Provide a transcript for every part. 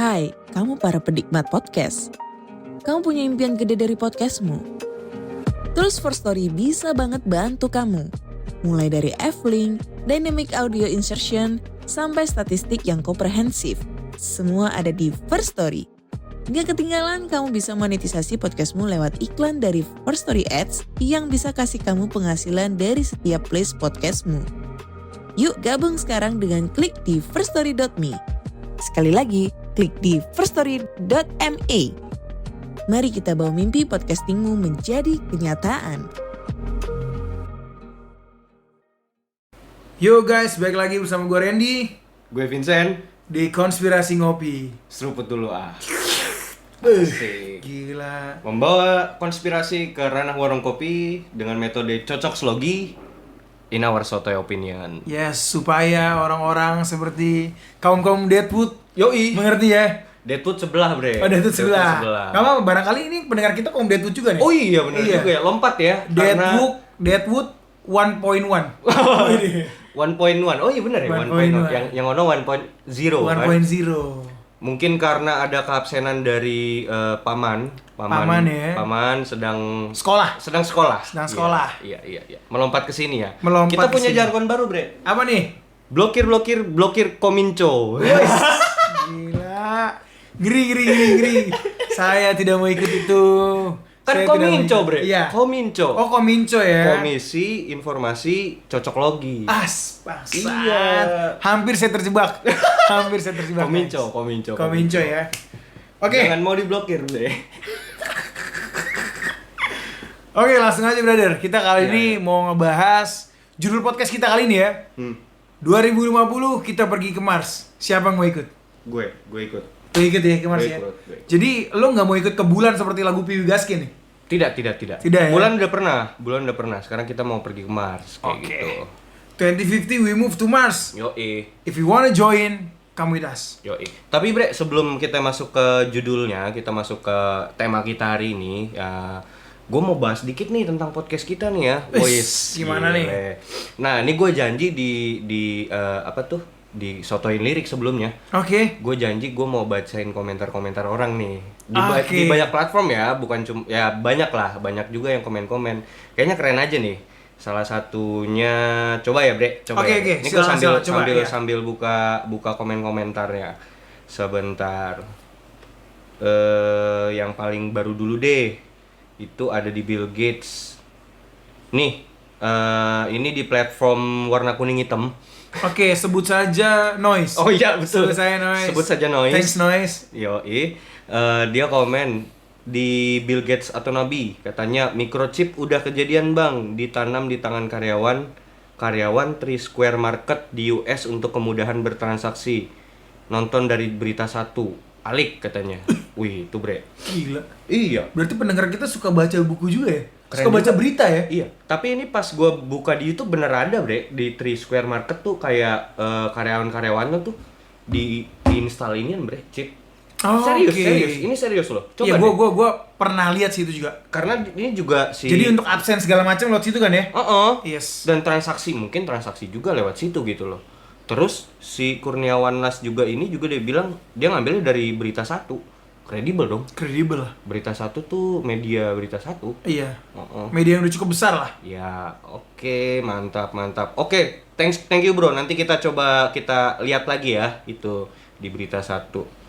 Hai, kamu para penikmat podcast. Kamu punya impian gede dari podcastmu? Terus First Story bisa banget bantu kamu. Mulai dari F-Link, Dynamic Audio Insertion, sampai statistik yang komprehensif. Semua ada di First Story. Gak ketinggalan kamu bisa monetisasi podcastmu lewat iklan dari First Story Ads yang bisa kasih kamu penghasilan dari setiap place podcastmu. Yuk gabung sekarang dengan klik di firststory.me. Sekali lagi, klik di firststory.me. Mari kita bawa mimpi podcastingmu menjadi kenyataan. Yo guys, balik lagi bersama gue Randy Gue Vincent. di Konspirasi Ngopi. Seruput dulu Asik. Gila. Membawa konspirasi ke ranah warung kopi dengan metode cocok slogi in our sotoy opinion. Yes, supaya orang-orang seperti kaum-kaum Deadwood Yoi. mengerti ya. Deadwood sebelah bre. Oh, Deadwood sebelah. Gak apa-apa, barangkali ini pendengar kita kaum Deadwood juga nih. Oh iya benar juga ya. Lompat ya. Deadwood 1.1. 1.1. Oh iya benar ya. 1.1. Yang ono 1.0 kan. 1.0. Mungkin karena ada keabsenan dari Paman ya. Paman sedang Sekolah. sekolah. Iya. Melompat ke sini ya. Melompat Kita punya kesini. jargon baru, Bre. Apa nih? Blokir kominco. Gila. Ngeri. Saya tidak mau ikut itu. Kan Saya kominco, tidak mau Bre. ikut. Iya. Kominco. Oh, kominco ya. Komisi Informasi Cocok Logi. Bangsat. Iya. Hampir saya terjebak. Kominco. Kominco ya. Oke. Jangan mau diblokir, Bre. Oke, langsung aja brother. Kita kali ini mau ngebahas judul podcast kita kali ini ya. 2050 kita pergi ke Mars. Siapa yang mau ikut? Gue ikut. Lu ikut ya ke Mars Gue ya? ikut. Jadi lo nggak mau ikut ke bulan seperti lagu Piwi Gaskin nih? Tidak. Tidak ya? Bulan udah pernah. Sekarang kita mau pergi ke Mars kayak gitu. 2050 we move to Mars. Yoi. If you wanna join, come with us. Yoi. Tapi Bre, sebelum kita masuk ke judulnya, kita masuk ke tema kita hari ini, ya gue mau bahas dikit nih tentang podcast kita nih ya. Gimana nih? Nah, ini gue janji di di Sotoin Lirik sebelumnya. Oke. Gue janji gue mau bacain komentar-komentar orang nih. Oke. Di banyak platform ya, bukan cuma ya banyak juga yang komen-komen. Kayaknya keren aja nih. Salah satunya coba ya, Bre. Coba. Oke. Ini gue Sambil buka komen-komentarnya. Sebentar. Yang paling baru dulu deh. Itu ada di Bill Gates. Nih, ini di platform warna kuning hitam. Oke, sebut saja Noise. Oh iya, betul. Sebut saja Noise. Thanks Noise. Yoi. Dia komen di Bill Gates atau Nabi, katanya microchip udah kejadian bang, ditanam di tangan karyawan 3 Square Market di US untuk kemudahan bertransaksi. Nonton dari berita 1. Alik katanya. Wih, itu Bre. Gila. Iya. Berarti pendengar kita suka baca buku juga ya? Keren Suka baca juga. berita ya? Iya. Tapi ini pas gue buka di YouTube bener ada Bre, di 3 Square Market tuh kayak karyawan-karyawannya tuh di install inian Bre, chip. Oh, Serius. oke. Ini serius loh. Iya, Coba deh. gua pernah lihat sih itu juga. Karena ini juga si. Jadi untuk absen segala macam lewat situ kan ya? Yes. Dan mungkin transaksi juga lewat situ gitu loh. Terus si Kurniawan Las juga ini juga dia bilang dia ngambilnya dari berita 1. Kredibel dong. Kredibel lah. Berita 1 tuh media berita 1. Iya. Media yang udah cukup besar lah. Ya, oke, mantap. Oke, thank you bro. Nanti kita coba kita lihat lagi ya itu di berita 1.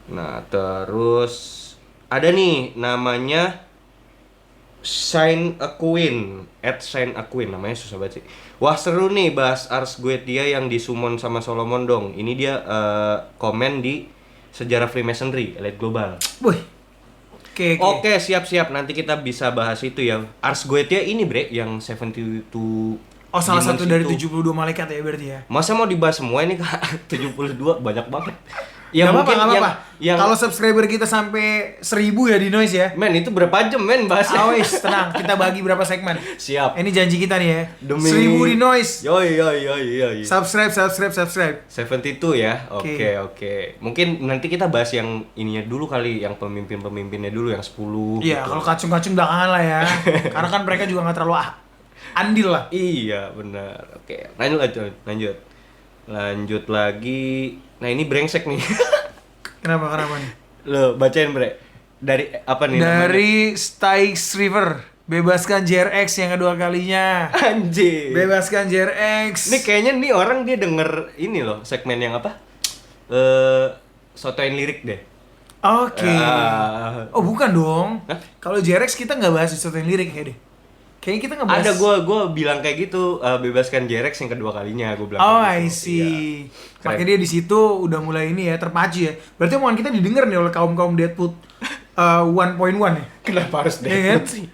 Nah, terus ada nih namanya Shine a Queen, namanya susah banget sih. Wah seru nih bahas Ars Goetia yang disumon sama Solomon dong. Ini dia komen di sejarah Freemasonry, Elite Global. Wih. Oke, siap. Nanti kita bisa bahas itu ya. Ars Goetia ini Bre, yang 72. Oh, salah Demons satu dari itu. 72 malaikat ya berarti ya? Masa mau dibahas semua ini Kak? 72 banyak banget. Ya mungkin nggak apa-apa. Yang Kalau subscriber kita sampai 1000 ya di Noise ya. men itu berapa jam men bahasnya? Awes, tenang, kita bagi berapa segmen. Siap. Ini janji kita nih ya. Demi 1000 di Noise. Yoi. Subscribe. 72 ya. Oke. Mungkin nanti kita bahas yang ininya dulu kali, yang pemimpinnya dulu yang 10. Iya, gitu. kalau kacung-kacung belakangan lah ya. Karena kan mereka juga nggak terlalu andil lah. Iya, benar. Oke, lanjut lagi. Nah, ini brengsek nih. Kenapa nih? Lo bacain bre. Dari apa nih namanya? Dari Styx River, bebaskan JRX yang kedua kalinya. Anjir. Bebaskan JRX. Ini kayaknya nih orang dia denger ini loh, segmen yang apa? Sotoin lirik deh. Oke. Oh bukan dong. Hah? Kalau JRX kita nggak bahas sesuatu yang lirik ya deh. Kayaknya kita nggak bahas. Ada gue bilang kayak gitu, bebaskan JRX yang kedua kalinya gue bilang. Oh kayak I gitu. see. Iya. Makanya dia di situ udah mulai ini ya terpacu ya. Berarti omongan kita didengar nih oleh kaum Deadwood 1.1 ya. Kenapa harus Iya kan? sih?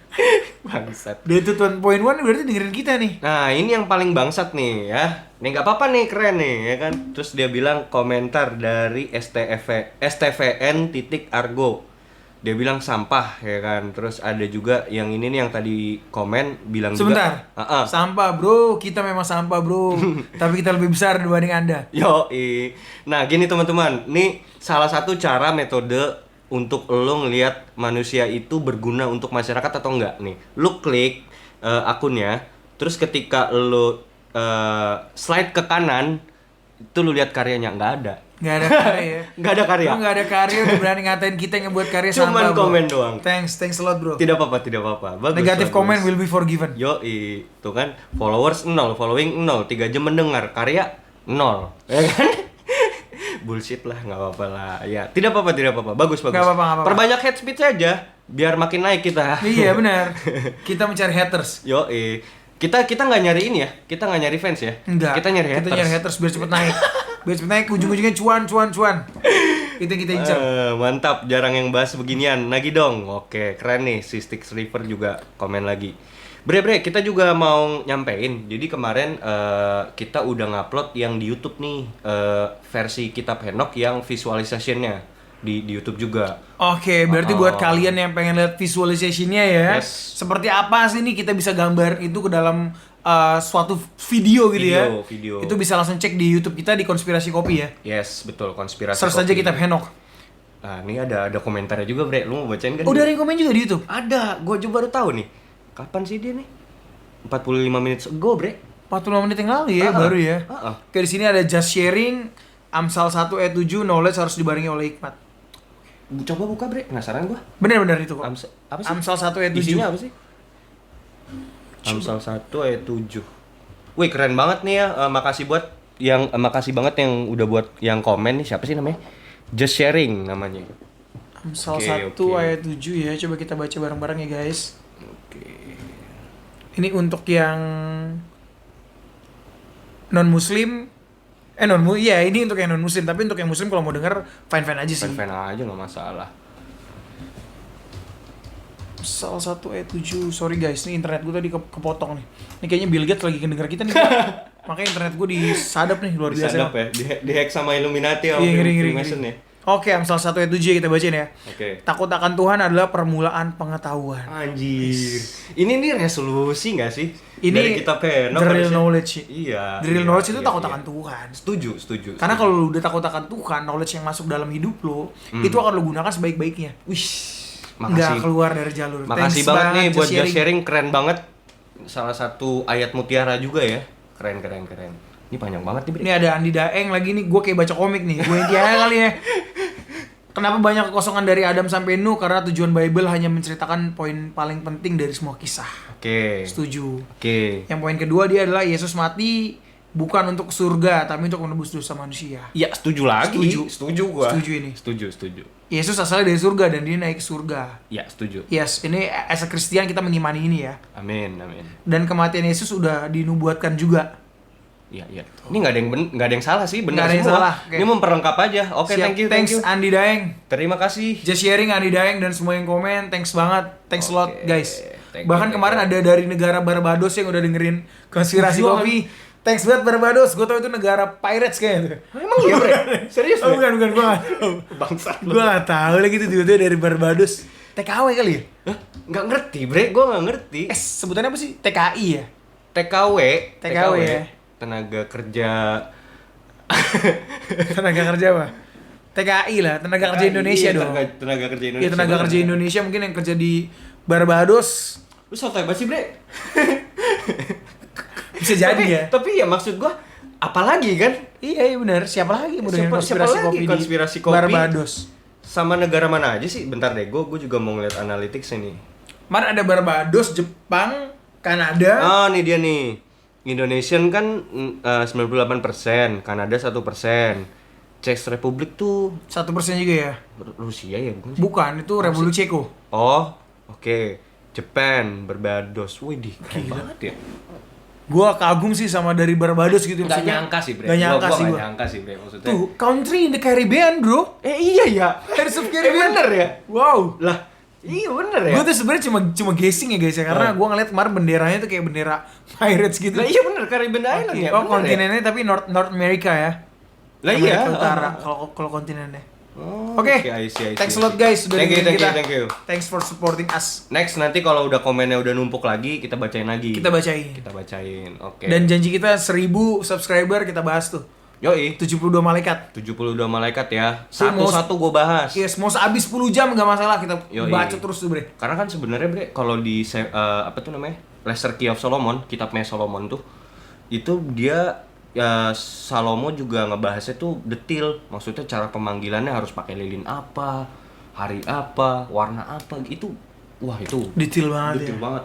Bangsat. Deadwood 1.1 berarti dengerin kita nih. Nah ini yang paling bangsat nih ya. Nih nggak apa-apa nih, keren nih ya kan. Terus dia bilang komentar dari STVN.Argo. Dia bilang sampah ya kan. Terus ada juga yang ini nih yang tadi komen bilang Sebentar. juga. Sampah bro, kita memang sampah bro. Tapi kita lebih besar dibanding Anda. Nah gini teman-teman, nih salah satu cara metode untuk lo ngelihat manusia itu berguna untuk masyarakat atau enggak nih. Lo klik akunnya, terus ketika lo slide ke kanan, itu lo lihat karyanya nggak ada. Nggak ada karya. Nggak ada karya. Lu nggak ada karya udah berani ngatain kita yang buat karya sampah. Cuman bro. komen doang. Thanks a lot bro. Tidak apa-apa. Bagus. Negatif bagus. comment will be forgiven. Itu kan followers 0, following 0, 3 jam mendengar, karya 0. Ya kan? Bullshit lah, nggak apa-apa lah. Ya, tidak apa-apa. Bagus. Nggak apa-apa. Perbanyak head speech saja biar makin naik kita. Iya benar. Kita mencari haters. Kita nggak nyari ini ya. Kita nggak nyari fans ya. Enggak. Kita nyari haters. Kita nyari haters biar cepet naik. Biar cepet naik ujung-ujungnya cuan. Itu yang kita incar. Mantap, jarang yang bahas beginian. Lagi dong. Oke, keren nih. Si Styx River juga komen lagi. Bre, kita juga mau nyampein. Jadi kemarin kita udah ngupload yang di YouTube nih, versi Kitab Henok yang visualisasinya di YouTube juga. Oke, berarti buat kalian yang pengen lihat visualisasinya ya, Yes. seperti apa sih nih kita bisa gambar itu ke dalam suatu video gitu ya. Video. Itu bisa langsung cek di YouTube kita di Konspirasi Kopi ya. Yes, betul, konspirasi. Search aja Kitab Henok. Nah, ini ada komentarnya juga, Bre. Lu mau bacain kan? Oh, dari yang komen juga di YouTube. Ada, gue juga baru tahu nih. Kapan sih dia nih? 45 menit ago, Bre. 45 menit yang lalu ya, baru ya. Oke, di sini ada just sharing Amsal 1 ayat 7, knowledge harus dibarengi oleh hikmat. Coba buka, Bre. Penasaran gua. Benar itu kok. Apa sih? Amsal 1 ayat 7. Isinya apa sih? Amsal 1 ayat 7. Wih, keren banget nih ya. Makasih banget yang udah buat yang komen nih. Siapa sih namanya? Just sharing namanya. Amsal Oke, 1 oke. ayat 7 ya. Coba kita baca bareng-bareng ya, guys. Ini untuk yang non-muslim. Ini untuk yang non-muslim. Tapi untuk yang muslim kalau mau denger, fine-fine aja sih. Fan aja nggak masalah. Amsal 1 ayat 7. Sorry guys, ini internet gue tadi kepotong nih. Ini kayaknya Bill Gates lagi ngedenger kita nih. Makanya internet gue disadap nih, luar biasa. Disadap ya? Di-hack sama Illuminati sama Iya, ngeri. Freemason ya? Oke, Amsal 1 ayat 7 kita bacain ya. Oke. Takut akan Tuhan adalah permulaan pengetahuan. Anjir. Ini nih resolusi nggak sih? Ini dari Kitab Henok the real harusnya. knowledge. Iya. The real iya, knowledge itu iya, takut iya. akan Tuhan. Setuju. Karena kalau lu udah takut akan Tuhan, knowledge yang masuk dalam hidup lo, itu akan lu gunakan sebaik-baiknya. Wih, Nggak makasih. keluar dari jalur. Makasih Thanks banget nih buat just just sharing, keren banget. Salah satu ayat mutiara juga ya. Keren. Ini panjang banget nih, Bre. Ini ada Andi Daeng lagi nih, gue kayak baca komik nih. Gue intinya kali ya. Kenapa banyak kekosongan dari Adam sampai Nuh? Karena tujuan Bible hanya menceritakan poin paling penting dari semua kisah. Oke. Setuju. Oke. Yang poin kedua dia adalah Yesus mati bukan untuk surga, tapi untuk menebus dosa manusia. Ya, setuju lagi. Setuju gua. Setuju ini. Setuju. Yesus asalnya dari surga dan dia naik ke surga. Ya, setuju. Yes, ini as a Christian kita mengimani ini ya. Amin. Dan kematian Yesus udah dinubuatkan juga. Iya. Ini nggak ada yang salah sih, benar Nggak ada yang semua. salah, oke. Ini memperlengkap aja. Oke, Siap. thank you. Thanks Andi Daeng. Terima kasih. Just sharing Andi Daeng dan semua yang komen, thanks banget. Thanks a lot Oke. guys. Thank Bahkan you, kemarin thank ada dari negara Barbados yang udah dengerin Konspirasi Tujuan. Kopi. Thanks banget Barbados. Gue tau itu negara pirates kayaknya. Emang iya, Bre? Serius, Oh, Bre? bukan gue gak. Bangsat Gue gak tau lagi tuh tiba-tiba dari Barbados. TKW kali ya? Hah? Nggak ngerti, Bre. Gue nggak ngerti. Sebutannya apa sih? TKI ya? TKW ya? Tenaga kerja. Tenaga kerja apa? TKI lah, tenaga kerja Indonesia Iya, dong. Tenaga kerja Indonesia. Iya, tenaga kerja Indonesia mungkin yang kerja di Barbados. Lu sotoy banget sih, Bre. Bisa jadi tapi, ya. Tapi ya maksud gua apalagi kan? Iya benar. Siapa lagi mau dengerin Siapa lagi konspirasi kopi? Barbados. Sama negara mana aja sih? Bentar deh, gue juga mau ngeliat analytics ini. Mar ada Barbados, Jepang, Kanada. Oh, nih dia nih. Indonesian kan 98%, Kanada 1%. Czech Republic tuh 1% juga ya. Rusia ya, bukan sih? Bukan, itu Republik Ceko. Oh, oke. Japan, Barbados. Wih, keren banget ya. Gua kagum sih sama dari Barbados gitu. Nggak maksudnya. nyangka sih, Bre. Nggak nyangka Gua sih nggak gua. nyangka sih, Bre, maksudnya. Tuh, country in the Caribbean, bro. Iya ya. Pirates of Caribbean. Bener ya? Wow. Lah, iya bener ya. Gue tuh sebenarnya cuma guessing ya guys ya, karena gue ngeliat kemarin benderanya tuh kayak bendera Pirates gitu. Lah iya bener, Caribbean Island Oke. ya. Oh, bener kontinennya tapi North America ya. Lah Amerika iya. Utara kalau kontinennya. Oh, Oke. I see. Thanks a lot guys sudah Thank you, dengerin kita. thank you. Thanks for supporting us. Next nanti kalau udah komennya udah numpuk lagi, kita bacain lagi. Kita bacain. Kita bacain. Oke. Dan janji kita 1000 subscriber kita bahas tuh. Yoi, 72 malaikat. 72 malaikat ya. So, Satu-satu gue bahas. Yes, mau sehabis 10 jam nggak masalah, kita Yoi. baca terus tuh, Bre. Karena kan sebenarnya Bre, kalau di apa tuh namanya? Lesser Key of Solomon, kitabnya Solomon tuh, itu dia ya Salomo juga ngebahasnya tuh detail. Maksudnya cara pemanggilannya harus pakai lilin apa, hari apa, warna apa gitu. Wah, itu Detail banget detail ya. banget.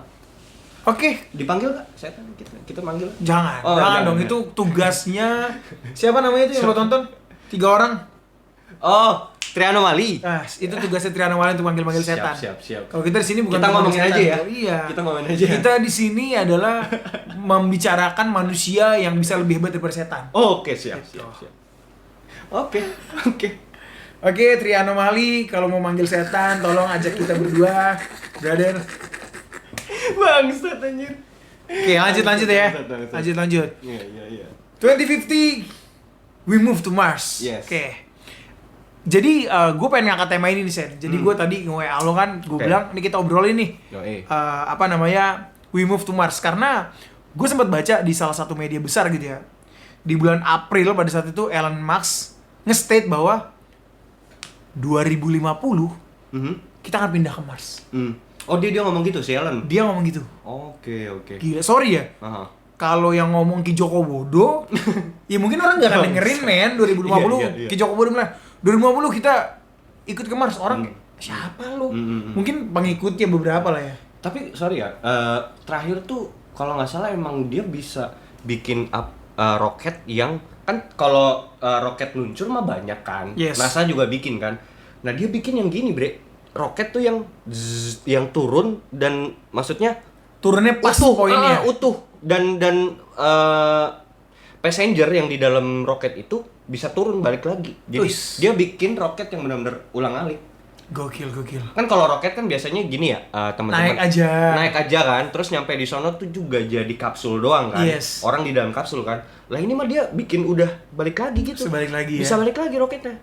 Oke, Dipanggil nggak? Setan kita manggil. jangan. Oh, jangan jangan, dong, ya. itu tugasnya siapa namanya itu yang lo tonton? 3 orang. Oh, Trianomali. Nah, itu tugasnya Triano Wali untuk manggil-manggil setan. Siap. Kalau kita di sini bukan Kita untuk ngomongin manggil aja setan, ya. bro. Iya. Kita ngomongin aja. Kita di sini adalah membicarakan manusia yang bisa lebih hebat daripada setan. Oh, oke, siap. Oke. Oke, Triano Mali, kalau mau manggil setan, tolong ajak kita berdua, brother. Bangsat anjir. Oke, lanjut ya. Bangsat. Lanjut. Iya. 2050, we move to Mars. Yes. Oke. Jadi, gue pengen ngangkat tema ini nih, Sen. Jadi gue tadi nge-WA lo kan, gue Oke. bilang, ini kita obrolin nih. Yoi. Apa namanya, we move to Mars. Karena gue sempat baca di salah satu media besar gitu ya. Di bulan April pada saat itu, Elon Musk nge-state bahwa 2050, kita akan pindah ke Mars. Oh, dia ngomong gitu si Ellen. Dia ngomong gitu. Oke. Gila, sorry ya. Aha. Kalau yang ngomong Ki Joko Bodo, ya mungkin orang gak akan dengerin men 2050. Iya. Ki Joko Bodo bilang 2050 kita ikut ke Mars. Orang siapa lu? Mungkin pengikutnya beberapa lah ya. Tapi sorry ya, terakhir tuh kalau nggak salah emang dia bisa bikin roket yang kan kalau roket luncur mah banyak kan. Yes. NASA juga bikin kan. Nah, dia bikin yang gini, Bre. Roket tuh yang yang turun dan maksudnya Turunnya pas utuh, poinnya. utuh dan passenger yang di dalam roket itu bisa turun balik lagi. Jadi Uish. dia bikin roket yang benar-benar ulang-alik. Gokil. Kan kalau roket kan biasanya gini ya, teman-teman. Naik aja kan, terus nyampe di sono tuh juga jadi kapsul doang kan. Yes. Orang di dalam kapsul kan. Lah ini mah dia bikin udah balik lagi gitu. Bisa balik lagi ya. Bisa balik lagi roketnya.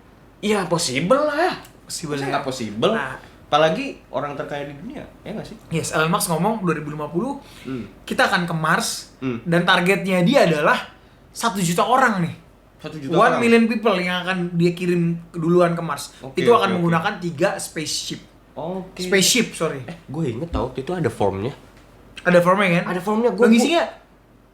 Ya possible lah. Possible Masa ya. nggak possible? Nah. Apalagi orang terkaya di dunia, ya nggak sih? Yes, Elon Musk ngomong 2050 kita akan ke Mars dan targetnya dia adalah 1 juta orang nih. 1 juta 1 orang. million people yang akan dia kirim duluan ke Mars. Oke, Itu akan oke. menggunakan 3 spaceship. Oke. Spaceship, sorry. Gue inget tau, itu ada formnya. Ada formnya kan? Ada formnya. Lo ngisi nggak?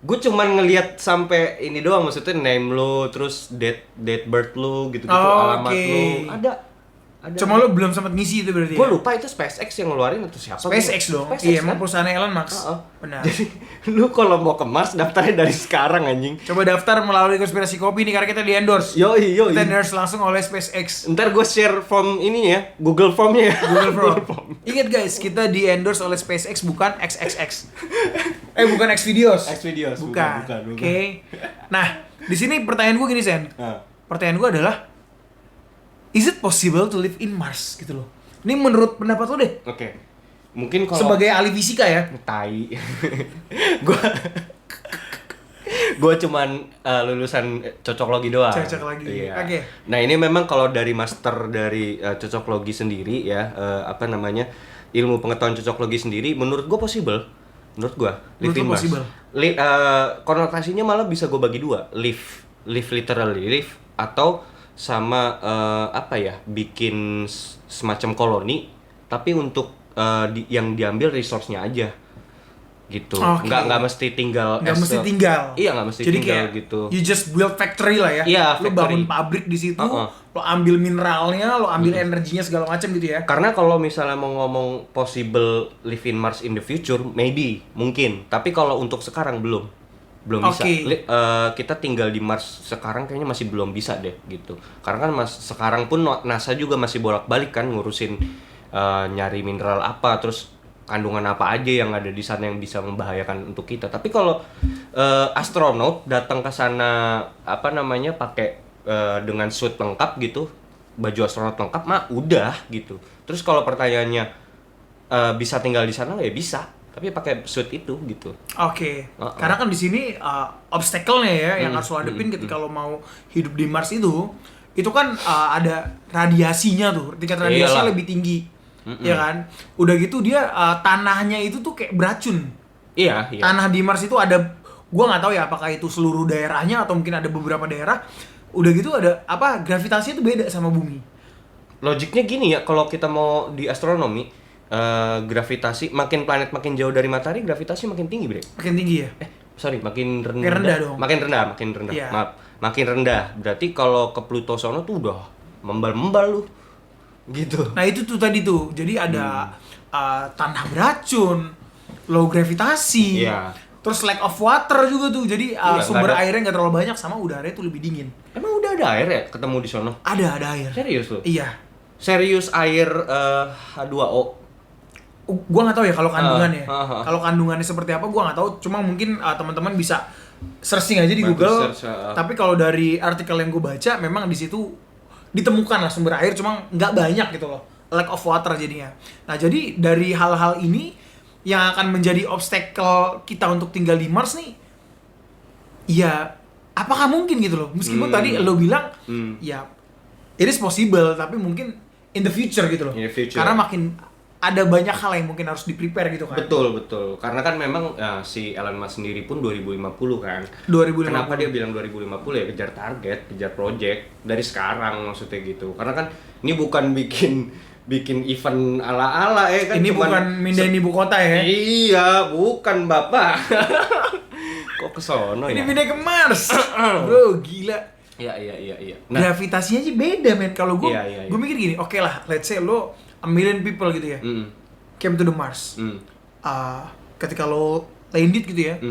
Gue cuman ngelihat sampai ini doang, maksudnya name lo, terus date birth lo, gitu-gitu, Oh, alamat oke. lo. Ada. Cuma lo belum sempat ngisi itu berarti Gue ya? lupa itu SpaceX yang ngeluarin atau siapa. SpaceX dong. SpaceX, Iya, kan? emang perusahaan Elon Musk. Heeh. Benar. Jadi lu kalau mau ke Mars daftarnya dari sekarang anjing. Coba daftar melalui Konspirasi Kopi nih karena kita di endorse. Yoi. Kita endorse langsung oleh SpaceX. Ntar gue share form ini ya, Google Formnya ya. Google Form. Ingat guys, kita di endorse oleh SpaceX bukan XXX. Bukan Xvideos. Xvideos, Bukan. bukan. Oke. Nah, di sini pertanyaan gue gini, Sen. Nah. Pertanyaan gue adalah, is it possible to live in Mars gitu loh? Ini menurut pendapat lo deh. Oke. Mungkin kalau Sebagai ahli fisika ya. tai. Gua cuman lulusan cocoklogi doang. Cocoklogi. Iya. Oke. Nah, ini memang kalau dari master dari cocoklogi sendiri ya, apa namanya? Ilmu pengetahuan cocoklogi sendiri menurut gua possible. Menurut gua live Menurut in lo Mars. possible? Konotasinya malah bisa gua bagi dua. Live literally live atau sama apa ya? Bikin semacam koloni tapi untuk yang diambil resource-nya aja. gitu. Oke. Nggak mesti tinggal. Nggak mesti tinggal. Iya, nggak mesti jadi tinggal kayak, gitu. you just build factory lah ya. Iya, Lo factory. bangun pabrik di situ, lo ambil mineralnya, lo ambil energinya segala macam gitu ya. Karena kalau misalnya mau ngomong possible live in Mars in the future, maybe, mungkin. Tapi kalau untuk sekarang belum bisa. Oke. Kita tinggal di Mars sekarang kayaknya masih belum bisa deh gitu. Karena kan sekarang pun NASA juga masih bolak-balik kan ngurusin nyari mineral apa, terus kandungan apa aja yang ada di sana yang bisa membahayakan untuk kita. Tapi kalau astronot datang ke sana pakai dengan suit lengkap gitu, baju astronot lengkap mah udah gitu. Terus kalau pertanyaannya bisa tinggal di sana ya bisa, tapi pakai suit itu gitu. Oke. Karena kan di sini obstacle-nya ya yang harus lo hadepin ketika lo mau hidup di Mars itu kan ada radiasinya tuh. Tingkat radiasinya Iyalah. lebih tinggi. Ya kan? Udah gitu dia tanahnya itu tuh kayak beracun. Iya. Tanah di Mars itu ada, gua nggak tahu ya apakah itu seluruh daerahnya atau mungkin ada beberapa daerah. Udah gitu ada gravitasinya itu beda sama bumi. Logiknya gini ya, kalau kita mau di astronomi, gravitasi makin planet makin jauh dari matahari, gravitasi makin tinggi, Bre. Makin tinggi ya. Makin rendah. Makin rendah dong. Makin rendah. Iya. Maaf, makin rendah. Berarti kalau ke Pluto sono tuh udah membal-membal lu. Gitu. Nah itu tuh tadi tuh. Jadi ada tanah beracun, low gravitasi. Iya. Terus lack of water juga tuh. Jadi Iya, sumber nggak ada. airnya nggak terlalu banyak sama udaranya tuh lebih dingin. Emang udah ada air ya ketemu di sono? Ada air. Serius lu? Iya. Serius air H2O. Gua nggak tahu ya kalau kandungannya. ah. Kalau kandungannya seperti apa gua nggak tahu. Cuma mungkin teman-teman bisa searching aja di Bantu Google. search, Tapi kalau dari artikel yang gue baca, memang di situ ditemukan lah sumber air, cuma nggak banyak gitu loh. Lack of water jadinya. Nah jadi dari hal-hal ini yang akan menjadi obstacle kita untuk tinggal di Mars nih, ya apakah mungkin gitu loh? Meskipun tadi lo bilang, ya it is possible, tapi mungkin in the future gitu loh. In the future. Karena makin ada banyak hal yang mungkin harus di-prepare gitu kan. Betul. Karena kan memang si Elon Musk sendiri pun 2050 kan. 2050. Kenapa dia bilang 2050 ya? Kejar target, kejar project dari sekarang maksudnya gitu. Karena kan ini bukan bikin event ala-ala kan. Ini cuman bukan mindahin ibu kota ya. Iya, bukan Bapak. Kok kesono ya? Ini pindah ke Mars. Bro, gila. Iya. Gravitasinya aja beda men. Kalau gue Iya. gue mikir gini, oke lah, let's say lo a million people gitu ya, came to the Mars. Ketika lo landed gitu ya,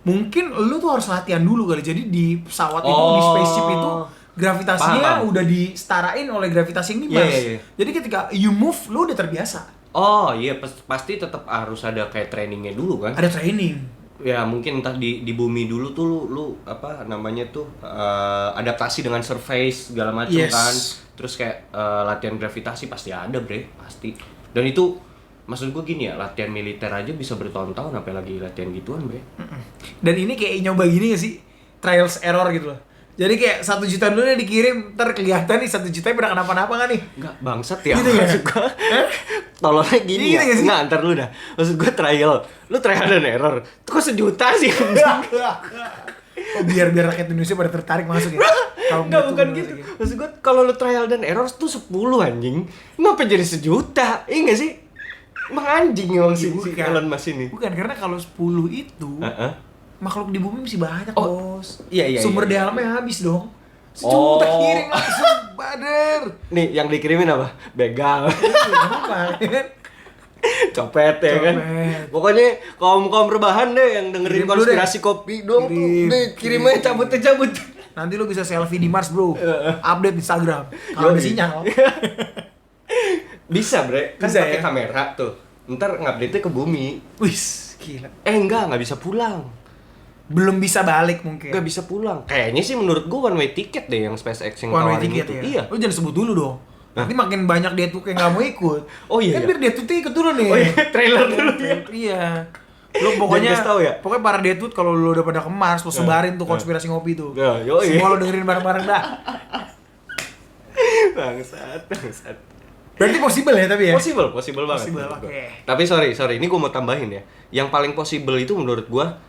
mungkin lo tuh harus latihan dulu kali. Jadi di pesawat itu, di spaceship itu, gravitasinya Paham. udah disetarain oleh gravitasi yang di Iya, Mars. iya. Jadi ketika you move, lo udah terbiasa. Oh iya, pasti tetap harus ada kayak trainingnya dulu kan? Ada training. Ya mungkin entah di bumi dulu tuh lu adaptasi dengan surface segala macam Yes. kan. Terus kayak latihan gravitasi pasti ada, Bre, pasti. Dan itu maksud gue gini ya, latihan militer aja bisa bertahun-tahun, apalagi latihan gituan, Bre. Dan ini kayak nyoba gini gak sih? Trials error gitu loh. Jadi kayak 1 juta dulu nih dikirim, ntar kelihatan nih 1 juta pernah kenapa-napa gak nih? Enggak, bangsat ya. Gitu ya? Maksud gue, tolongnya gini Gitu ya. nggak sih? Enggak, ntar lu dah. Maksud gue trial. Lu trial dan error. Itu kok 1 juta sih? Oh, biar rakyat Indonesia pada tertarik masuk ya. Kaum Enggak, itu bukan bener gitu. lagi. Maksud gue kalau lu trial dan error tuh 10 anjing. Ngapa jadi 1 juta? Iya enggak sih? Emang anjing emang si Bukan. Elon Musk ini. Bukan, karena kalau 10 itu makhluk di bumi masih banyak, Oh, Bos. iya. Sumber daya alamnya habis dong. 1 juta kirim langsung, bader. Nih, yang dikirimin apa? Begal. Kenapa? Copet ya kan. Copet. Pokoknya kaum rebahan deh yang dengerin Kirim dulu konspirasi kopi dong. Kirim. Nih, kirim aja cabut. Nanti lu bisa selfie di Mars, Bro. Update Instagram. Kalau ada Yoi. sinyal. Bisa, Bre. Kan Bisa, pakai ya? kamera tuh. Ntar ngupdate-nya ke bumi. Wis, gila. Enggak bisa pulang. Belum bisa balik mungkin. Nggak bisa pulang. Kayaknya sih menurut gua one way ticket deh yang SpaceX yang One way tawarin ticket itu. ya? Iya. Lu jangan sebut dulu dong. Nanti makin banyak dia tuh kayak nggak mau ikut. Oh iya, Kan iya. biar dia tuh ikut dulu nih. Oh iya, trailer dulu ya. Iya. Lu pokoknya Jangan kasih tahu ya? Pokoknya para Deadwood kalau lu udah pada ke Mars, lu sebarin tuh konspirasi ngopi tuh. Ya, yoi. Semua lu dengerin bareng-bareng dah. Bangsat. Berarti possible ya tapi ya? Possible banget. Possible, menurut gua. oke. Tapi sorry, ini gua mau tambahin ya. Yang paling possible itu menurut gua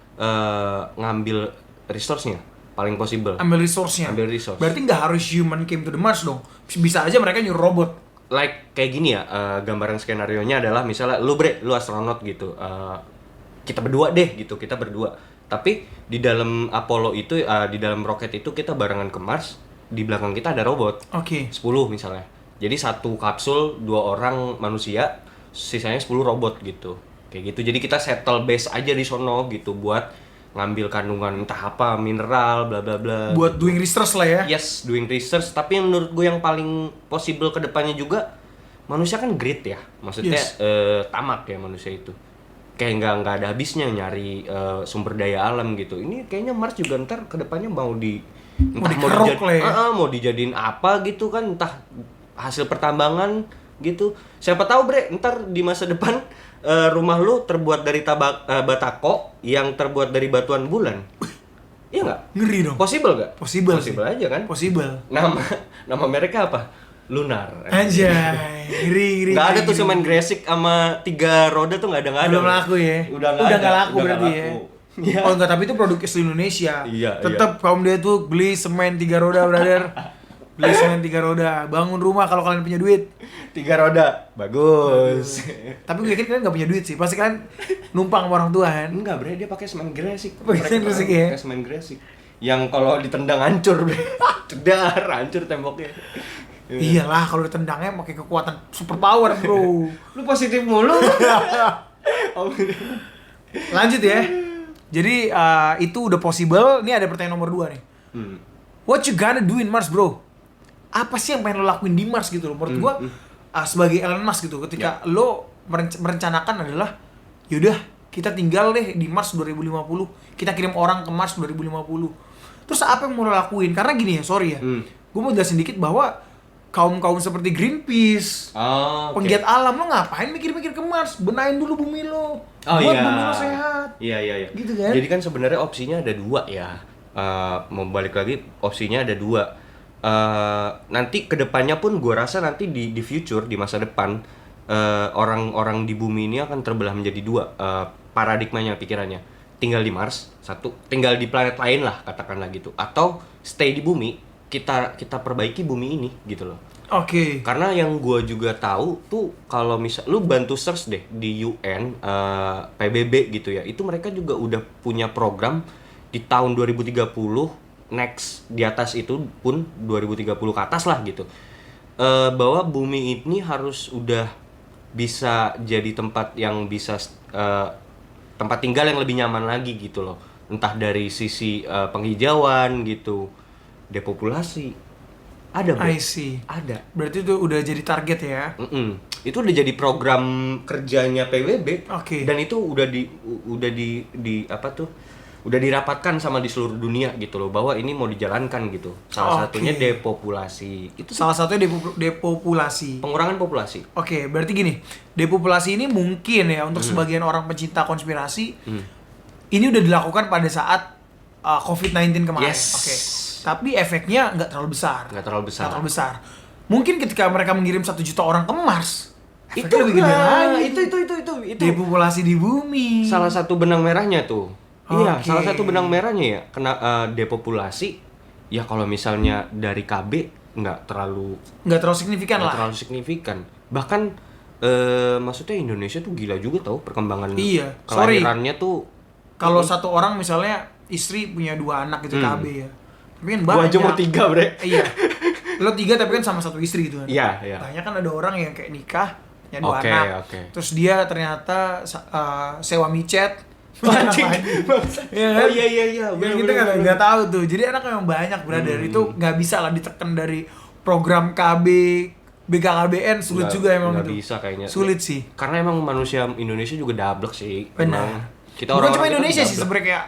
ngambil resource-nya. Paling possible. Ambil resource-nya. Ambil resource. Berarti nggak harus human came to the Mars dong. Bisa aja mereka nyuruh robot. Like kayak gini ya, gambaran skenario-nya adalah misalnya lu astronot gitu. kita berdua deh gitu, kita berdua. Tapi di dalam Apollo itu, di dalam roket itu kita barengan ke Mars, di belakang kita ada robot. Oke. 10 misalnya. Jadi satu kapsul 2 orang manusia, sisanya 10 robot gitu. Kayak gitu. Jadi kita settle base aja di sono gitu buat ngambil kandungan entah apa, mineral, bla bla bla. Buat doing research lah ya. Yes, doing research. Tapi yang menurut gue yang paling possible ke depannya juga, manusia kan great ya. Maksudnya Yes. tamak ya manusia itu. Kayak nggak ada habisnya nyari sumber daya alam gitu. Ini kayaknya Mars juga ntar ke depannya mau dikeruk lah ya. mau dijadiin apa gitu kan, entah hasil pertambangan gitu. Siapa tahu bre, ntar di masa depan rumah lu terbuat dari batako yang terbuat dari batuan bulan. Iya nggak? Ngeri dong. Possible nggak? Possible Possible aja kan? Possible. Nama mereka apa? Lunar. Anjay, ngeri. Nggak ada tuh ngeri. cuman Gresik sama 3 roda tuh nggak ada. Belum laku ya. Udah nggak ada. laku Udah berarti nggak ya. laku. Iya. Oh enggak, tapi itu produk asli Indonesia. Iya, Tetap kaum dia tuh beli semen 3 roda, brother. Beli semen 3 roda, bangun rumah kalau kalian punya duit. 3 roda. Bagus. Tapi gue yakin kalian nggak punya duit sih. Pasti kalian numpang sama orang tua kan. Enggak, bre, dia pakai semen Gresik. Pakai semen Gresik ya? Pakai semen Gresik. Yang kalau ditendang hancur, bre. Cedar, hancur temboknya. Iyalah, kalau ditendangnya pakai kekuatan super power, bro. Lu positif mulu. Oh, Lanjut ya. Jadi itu udah possible. Ini ada pertanyaan nomor 2 nih. What you gonna do in Mars, bro? Apa sih yang pengen lo lakuin di Mars gitu loh? Menurut gua sebagai Elon Musk gitu, ketika lo merencanakan adalah yaudah kita tinggal deh di Mars 2050. Kita kirim orang ke Mars 2050. Terus apa yang mau lo lakuin? Karena gini ya, sorry ya. Gue mau jelasin dikit bahwa kaum-kaum seperti Greenpeace, Oh, oke. penggiat alam, lo ngapain mikir-mikir ke Mars? Benahin dulu bumi lo. Oh buat iya. bumi lo sehat. Iya. Gitu kan? Jadi kan sebenarnya opsinya ada 2 ya. Mau balik lagi, opsinya ada 2. Nanti kedepannya pun gue rasa nanti di future, di masa depan, orang-orang di bumi ini akan terbelah menjadi 2 paradigmanya, pikirannya. Tinggal di Mars, 1. Tinggal di planet lain lah, katakanlah gitu. Atau stay di bumi, kita perbaiki bumi ini gitu loh. Oke. Karena yang gue juga tahu tuh, kalau misal lu bantu search deh di UN, PBB gitu ya, itu mereka juga udah punya program di tahun 2030, next di atas itu pun 2030 ke atas lah gitu, bahwa bumi ini harus udah bisa jadi tempat yang bisa tempat tinggal yang lebih nyaman lagi gitu loh, entah dari sisi penghijauan gitu, depopulasi. Ada, bro. I see. Ada. Berarti itu udah jadi target ya. Itu udah jadi program kerjanya PBB. Oke. Dan itu udah di apa tuh? Udah dirapatkan sama di seluruh dunia gitu loh, bahwa ini mau dijalankan gitu. Salah Oke. satunya depopulasi. Itu Salah satunya depopulasi. pengurangan populasi. Oke, berarti gini, depopulasi ini mungkin ya untuk sebagian orang pencinta konspirasi, ini udah dilakukan pada saat COVID-19 kemarin. Yes. Oke. Tapi efeknya nggak terlalu besar. Nggak terlalu besar. Nggak terlalu besar. Mungkin ketika mereka mengirim 1 juta orang ke Mars, Itu efeknya lebih gede lagi. itu. Depopulasi di bumi. Salah satu benang merahnya tuh. Iya, Oke. salah satu benang merahnya ya. Kena depopulasi. Ya kalau misalnya dari KB nggak terlalu Signifikan nggak lah. terlalu signifikan. Bahkan maksudnya Indonesia tuh gila juga tau perkembangan Iya, sorry. kelahirannya tuh. Kalau satu orang misalnya istri punya 2 anak gitu KB ya. Tapi kan Gua banyak. aja mau 3, bre. Iya. Lo 3 tapi kan sama satu istri gitu kan. Iya, iya. Banyak kan ada orang yang kayak nikah, punya 2 Oke, anak. oke. Terus dia ternyata sewa micet. Anjing. Iya kan? Oh iya. Yang kita nggak tahu tuh. Jadi anak memang banyak, brother. Itu nggak bisa lah ditekan dari program KB, BKKBN, sulit juga emang nggak itu. bisa kayaknya. Sulit sih. Karena emang manusia Indonesia juga dablek sih. Benar. Emang. Kita Bukan orang cuma Indonesia sih sebenarnya, kayak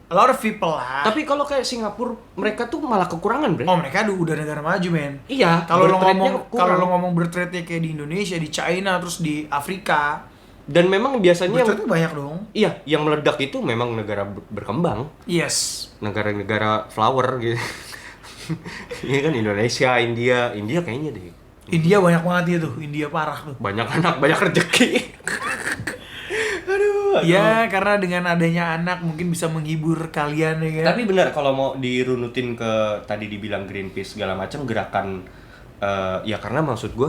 a lot of people lah. Tapi kalau kayak Singapura, mereka tuh malah kekurangan, bre. Oh, mereka udah negara maju, men. Iya. Kalau lo birth rate-nya kurang. kalau lo ngomong birth rate-nya kayak di Indonesia, di China, terus di Afrika, Dan memang biasanya birth rate-nya banyak dong. iya, yang meledak itu memang negara berkembang, Yes. negara-negara flower gitu. Iya kan, Indonesia, India kayaknya deh. India banyak banget ya tuh, India parah tuh. Banyak anak, banyak rezeki. Aduh. Ya, karena dengan adanya anak mungkin bisa menghibur kalian ya kan. Tapi benar, kalau mau dirunutin ke tadi dibilang Greenpeace segala macam gerakan, ya karena maksud gue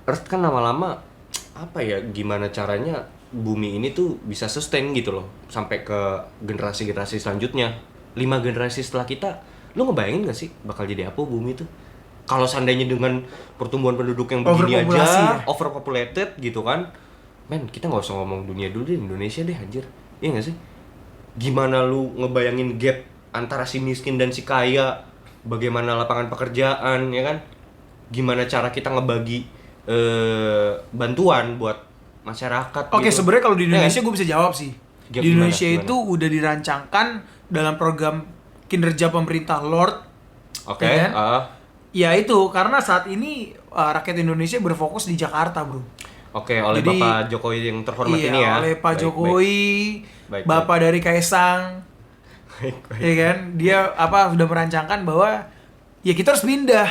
Earth kan lama-lama apa ya, gimana caranya bumi ini tuh bisa sustain gitu loh sampai ke generasi-generasi selanjutnya. 5 generasi setelah kita, lu ngebayangin gak sih bakal jadi apa bumi itu? Kalau seandainya dengan pertumbuhan penduduk yang begini Overpopulasi aja, ya? overpopulated gitu kan, men, kita nggak usah ngomong dunia dulu deh, Indonesia deh anjir. Iya nggak sih? Gimana lu ngebayangin gap antara si miskin dan si kaya? Bagaimana lapangan pekerjaan, ya kan? Gimana cara kita ngebagi bantuan buat masyarakat? Oke, gitu. sebenarnya kalau di Ya kan? Indonesia gue bisa jawab sih. Gimana? Di Indonesia Gimana? itu udah dirancangkan dalam program kinerja pemerintah Lord. Oke, Ya kan? Ya itu karena saat ini rakyat Indonesia berfokus di Jakarta, bro. oke, oleh Jadi, Bapak Jokowi yang terhormat iya, ini ya. oleh Pak Baik, Jokowi, Baik, Bapak dari Kaisang, baik, baik. ya kan? Dia sudah merancangkan bahwa ya kita harus pindah.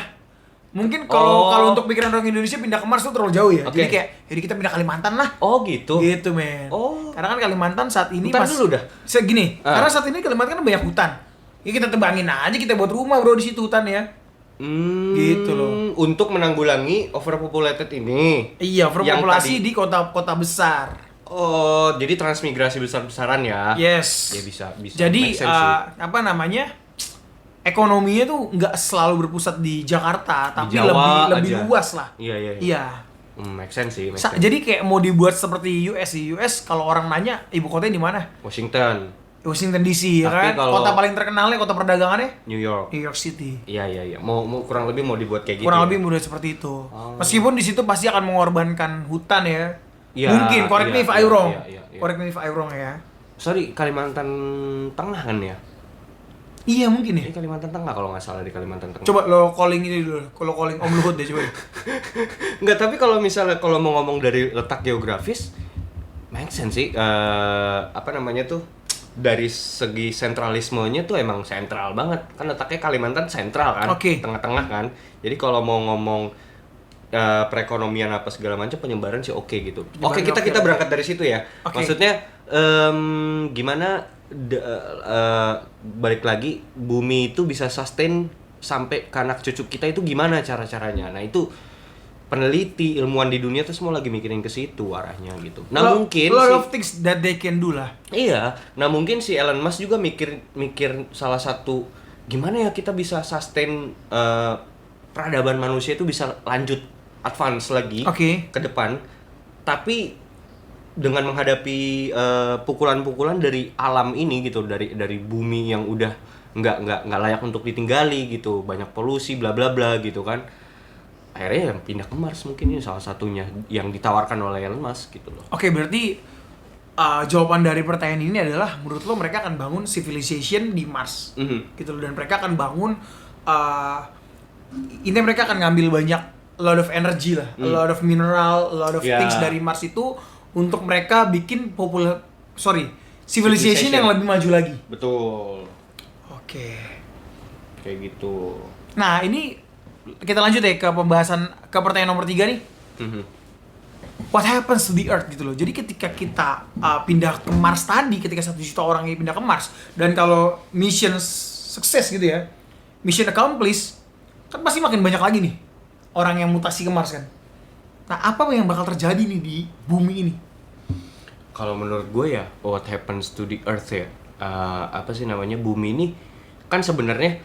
Mungkin kalau untuk pikiran orang Indonesia pindah ke Mars tuh terlalu jauh ya. Oke. Jadi kayak jadi kita pindah Kalimantan lah. Oh gitu. Gitu, men. Oh. Karena kan Kalimantan saat ini Bentar dulu dah. Segini. Ah. Karena saat ini Kalimantan kan banyak hutan. Ya kita tebangin aja, kita buat rumah, bro, di situ hutan ya. Gitu loh. Untuk menanggulangi overpopulated ini. Iya, Yang overpopulasi tadi- di kota-kota besar. Oh, jadi transmigrasi besar-besaran ya? Yes. Ya bisa. Jadi Make sense sih. apa namanya? Ekonominya tuh nggak selalu berpusat di Jakarta, tapi Jawa lebih aja. luas lah. Iya, iya. Iya. Make sense sih. Make sense. Jadi kayak mau dibuat seperti US di US, kalau orang nanya ibu kotanya di mana? Washington, Washington DC, ya Tapi kan? kalau- Kota paling terkenalnya, kota perdagangannya New York. New York City. Iya, iya, iya. Mau kurang lebih mau dibuat kayak gitu. Kurang ya? lebih mudah seperti itu. Oh. Meskipun di situ pasti akan mengorbankan hutan ya. Iya, Mungkin, correct iya, me if I iya, wrong. iya, iya, iya. Correct me if I wrong ya. Sorry, Kalimantan Tengah kan ya? Iya mungkin ya. Ini Kalimantan Tengah kalau nggak salah, di Kalimantan Tengah. Coba lo calling ini dulu. Kalau calling Om Luhut deh coba. Nggak, tapi kalau misalnya kalau mau ngomong dari letak geografis, make sense sih. Apa namanya tuh, dari segi sentralismenya tuh emang sentral banget. Kan letaknya Kalimantan sentral kan, Oke. tengah-tengah kan. Jadi kalau mau ngomong perekonomian apa segala macam, penyebaran sih oke gitu. Oke, Penyebaran kita oke. berangkat dari situ ya. Oke. Maksudnya gimana balik lagi, bumi itu bisa sustain sampai ke anak cucu kita itu gimana cara-caranya. Nah, itu peneliti, ilmuwan di dunia tuh semua lagi mikirin ke situ arahnya gitu. Nah, mungkin lot si of things that they can do lah. iya, nah mungkin si Elon Musk juga mikir salah satu gimana ya kita bisa sustain peradaban manusia itu bisa lanjut advance lagi Oke. ke depan, tapi dengan menghadapi pukulan-pukulan dari alam ini gitu, dari bumi yang udah nggak layak untuk ditinggali gitu, banyak polusi bla bla bla gitu kan. Akhirnya yang pindah ke Mars mungkin ini salah satunya yang ditawarkan oleh Elon Musk gitu loh. Oke, berarti jawaban dari pertanyaan ini adalah menurut lo mereka akan bangun civilization di Mars. Mhm. Gitu loh, dan mereka akan bangun intinya mereka akan ngambil banyak lot of energy lah, a lot of mineral, a lot of Ya. things dari Mars itu untuk mereka bikin civilization yang lebih maju lagi. Betul. Oke. Kayak gitu. Nah, ini kita lanjut ya ke pertanyaan nomor 3 nih. Mhm. What happens to the Earth gitu loh. Jadi ketika kita pindah ke Mars tadi, ketika 1 juta orang ini pindah ke Mars, dan kalau mission sukses gitu ya, mission accomplished, kan pasti makin banyak lagi nih orang yang mutasi ke Mars kan. Nah, apa yang bakal terjadi nih di bumi ini? Kalau menurut gue ya, what happens to the Earth ya, apa sih namanya, bumi ini kan sebenarnya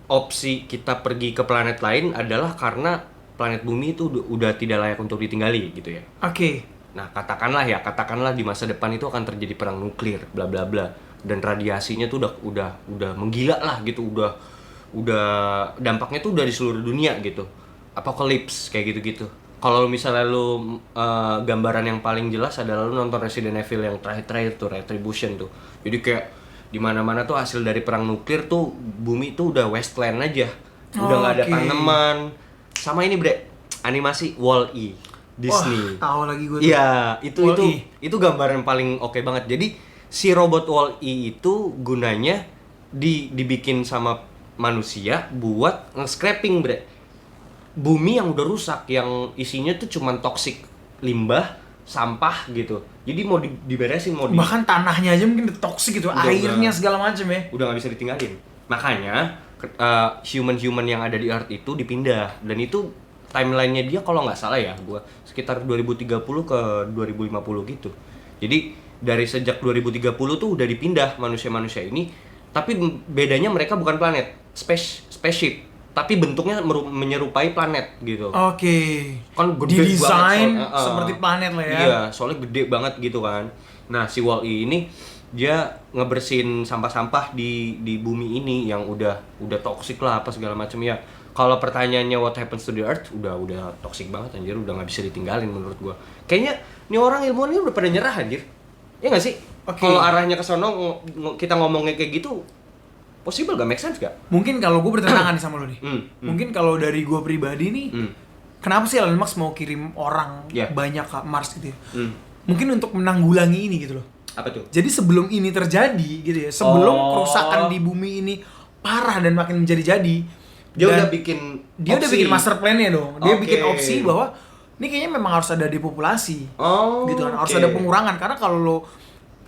opsi kita pergi ke planet lain adalah karena planet bumi itu udah tidak layak untuk ditinggali gitu ya. Oke. Nah, katakanlah di masa depan itu akan terjadi perang nuklir, bla bla bla, dan radiasinya tuh udah menggila lah gitu, udah dampaknya tuh dari seluruh dunia gitu, apokalips kayak gitu-gitu. Kalau misalnya lu gambaran yang paling jelas adalah lu nonton Resident Evil yang terakhir tuh, Retribution tuh. Jadi kayak di mana-mana tuh hasil dari perang nuklir tuh, bumi tuh udah wasteland aja, udah nggak ada Oke. tanaman. Sama ini bre, animasi Wall-E Disney. Wah, tahu lagi gue. Iya, Wall-E. itu gambaran paling oke banget. Jadi si robot Wall-E itu gunanya dibikin sama manusia buat nge-scraping, bre. Bumi yang udah rusak, yang isinya tuh cuman toksik limbah, sampah gitu. Jadi mau diberesin, Bahkan tanahnya aja mungkin toksik gitu, Udah, airnya udah. segala macam ya. udah nggak bisa ditinggalin. Makanya human yang ada di Earth itu dipindah, dan itu timelinenya dia kalau nggak salah ya, gua sekitar 2030 ke 2050 gitu. Jadi dari sejak 2030 tuh udah dipindah manusia-manusia ini, tapi bedanya mereka bukan planet, spaceship, tapi bentuknya menyerupai planet gitu. Oke. Kan gede Didesain banget, seperti planet lah ya. Iya, soalnya gede banget gitu kan. Nah, si Wall-E ini dia ngebersihin sampah-sampah di bumi ini yang udah toksik lah apa segala macam ya. Kalau pertanyaannya what happens to the earth, udah toksik banget anjir, udah nggak bisa ditinggalin menurut gua. Kayaknya nih orang ilmuwan ini udah pada nyerah anjir. Ya nggak sih? Oke. Kalau arahnya ke sono kita ngomongnya kayak gitu, possible gak, make sense gak? Mungkin kalau gue bertentangan nih sama lo nih. Hmm. Mungkin kalau dari gue pribadi nih, kenapa sih Elon Musk mau kirim orang Yeah. banyak ke Mars gitu ya? Hmm. Mungkin untuk menanggulangi ini gitu loh. Apa tuh? Jadi sebelum ini terjadi gitu ya, sebelum Oh. kerusakan di bumi ini parah dan makin menjadi-jadi, Dia dan udah bikin udah opsi. bikin master plan-nya dong. Dia Oke. bikin opsi bahwa ini kayaknya memang harus ada depopulasi. Oh, Gitu kan, harus oke. ada pengurangan karena kalau lo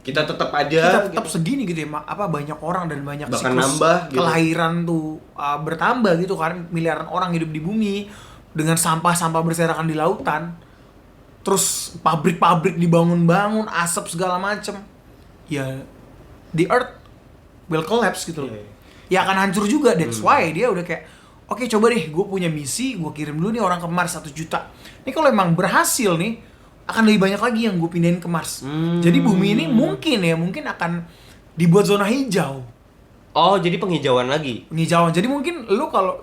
Kita tetap aja kita tetap gitu. segini gitu ya, banyak orang dan banyak Bahkan siklus nambah gitu. kelahiran tuh bertambah gitu kan, miliaran orang hidup di bumi dengan sampah-sampah berserakan di lautan, terus pabrik-pabrik dibangun-bangun, asap segala macem, ya the earth will collapse gitu loh. Iya. Ya akan hancur juga. That's why dia udah kayak, oke coba deh gue punya misi, gue kirim dulu nih orang ke Mars 1 juta. Ini kalau emang berhasil nih, akan lebih banyak lagi yang gue pindahin ke Mars. Jadi bumi ini mungkin akan dibuat zona hijau, Oh, jadi penghijauan lagi. penghijauan. Jadi mungkin lu kalau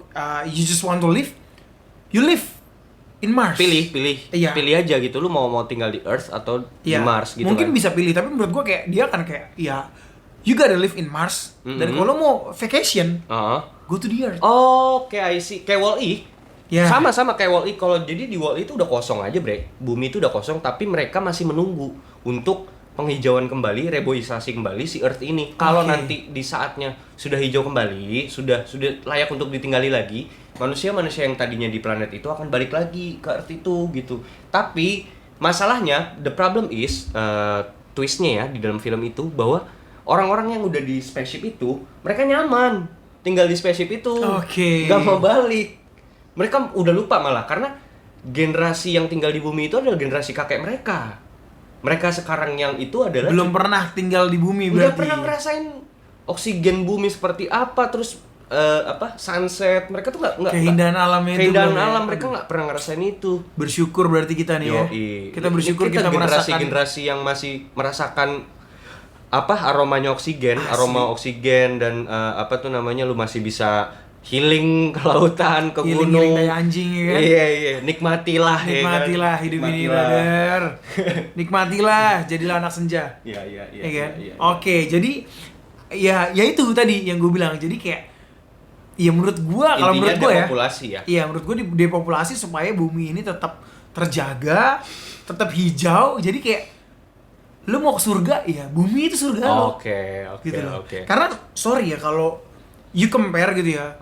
you just want to live, you live in Mars. Pilih Iya. aja gitu, lu mau tinggal di Earth atau di Iya. Mars gitu Mungkin kan. bisa pilih, tapi menurut gue kayak dia akan kayak, ya you gotta live in Mars. Dan Mhm. kalau mau vacation, Heeh. go to the Earth. Oh, kayak I see. Kayak Wall-E. Ya. Sama kayak Wall-E. Kalau jadi di Wall-E itu udah kosong aja, Bre. Bumi itu udah kosong, tapi mereka masih menunggu untuk penghijauan kembali, reboisasi kembali si Earth ini. Kalau Oke. nanti di saatnya sudah hijau kembali, sudah layak untuk ditinggali lagi, manusia-manusia yang tadinya di planet itu akan balik lagi ke Earth itu gitu. Tapi masalahnya, the problem is twistnya ya di dalam film itu bahwa orang-orang yang udah di spaceship itu, mereka nyaman tinggal di spaceship itu. Oke. Gak mau balik. Mereka udah lupa malah karena generasi yang tinggal di bumi itu adalah generasi kakek mereka. Mereka sekarang yang itu adalah Belum pernah tinggal di bumi nggak berarti. pernah ngerasain oksigen bumi seperti apa, terus sunset. Mereka tuh nggak Keindahan alamnya itu keindahan belum ya. alam mereka nggak pernah ngerasain itu. Bersyukur berarti kita nih ya. Yoi. Kita bersyukur kita merasakan. generasi yang masih merasakan aromanya oksigen, aroma oksigen dan apa tuh namanya, lu masih bisa healing ke lautan, ke Healing gunung. tai anjing ya kan. Iya, nikmatilah ya kan? Nikmatilah hidup ini, Nikmatilah. brother. Nikmatilah, jadilah anak senja. Iya. Ya kan? Oke, jadi ya itu tadi yang gue bilang. Jadi kayak ya menurut gua, kalau Intinya menurut gua ya. depopulasi ya. Iya, menurut gua depopulasi supaya bumi ini tetap terjaga, tetap hijau. Jadi kayak lu mau ke surga, ya bumi itu surga lo. Oke, Gitu loh. oke. Karena sorry ya kalau you compare gitu ya,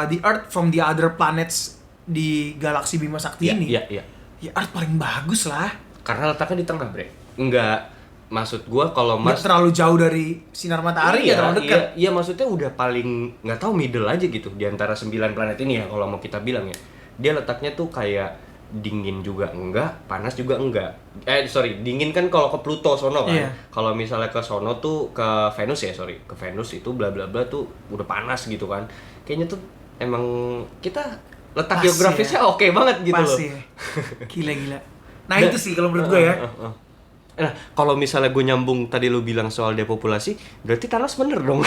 the Earth from the other planets di galaksi Bima Sakti ini, Iya. ya Earth paling bagus lah. Karena letaknya di tengah, Bre. Enggak, maksud gua kalau Nggak Mars terlalu jauh dari sinar matahari, nggak terlalu dekat. Iya, maksudnya udah paling nggak tahu middle aja gitu di antara 9 planet ini ya kalau mau kita bilang ya. Dia letaknya tuh kayak dingin juga enggak, panas juga enggak. Dingin kan kalau ke Pluto sono kan. Iya. Kalau misalnya ke sono tuh ke Venus ya, ke Venus itu bla bla bla tuh udah panas gitu kan. Kayaknya tuh emang kita letak Pas geografisnya ya. oke banget gitu Pas loh. ya. Gila. Nah itu sih kalau menurut gue ya. Nah, kalau misalnya gue nyambung tadi lu bilang soal depopulasi, berarti Thanos bener dong.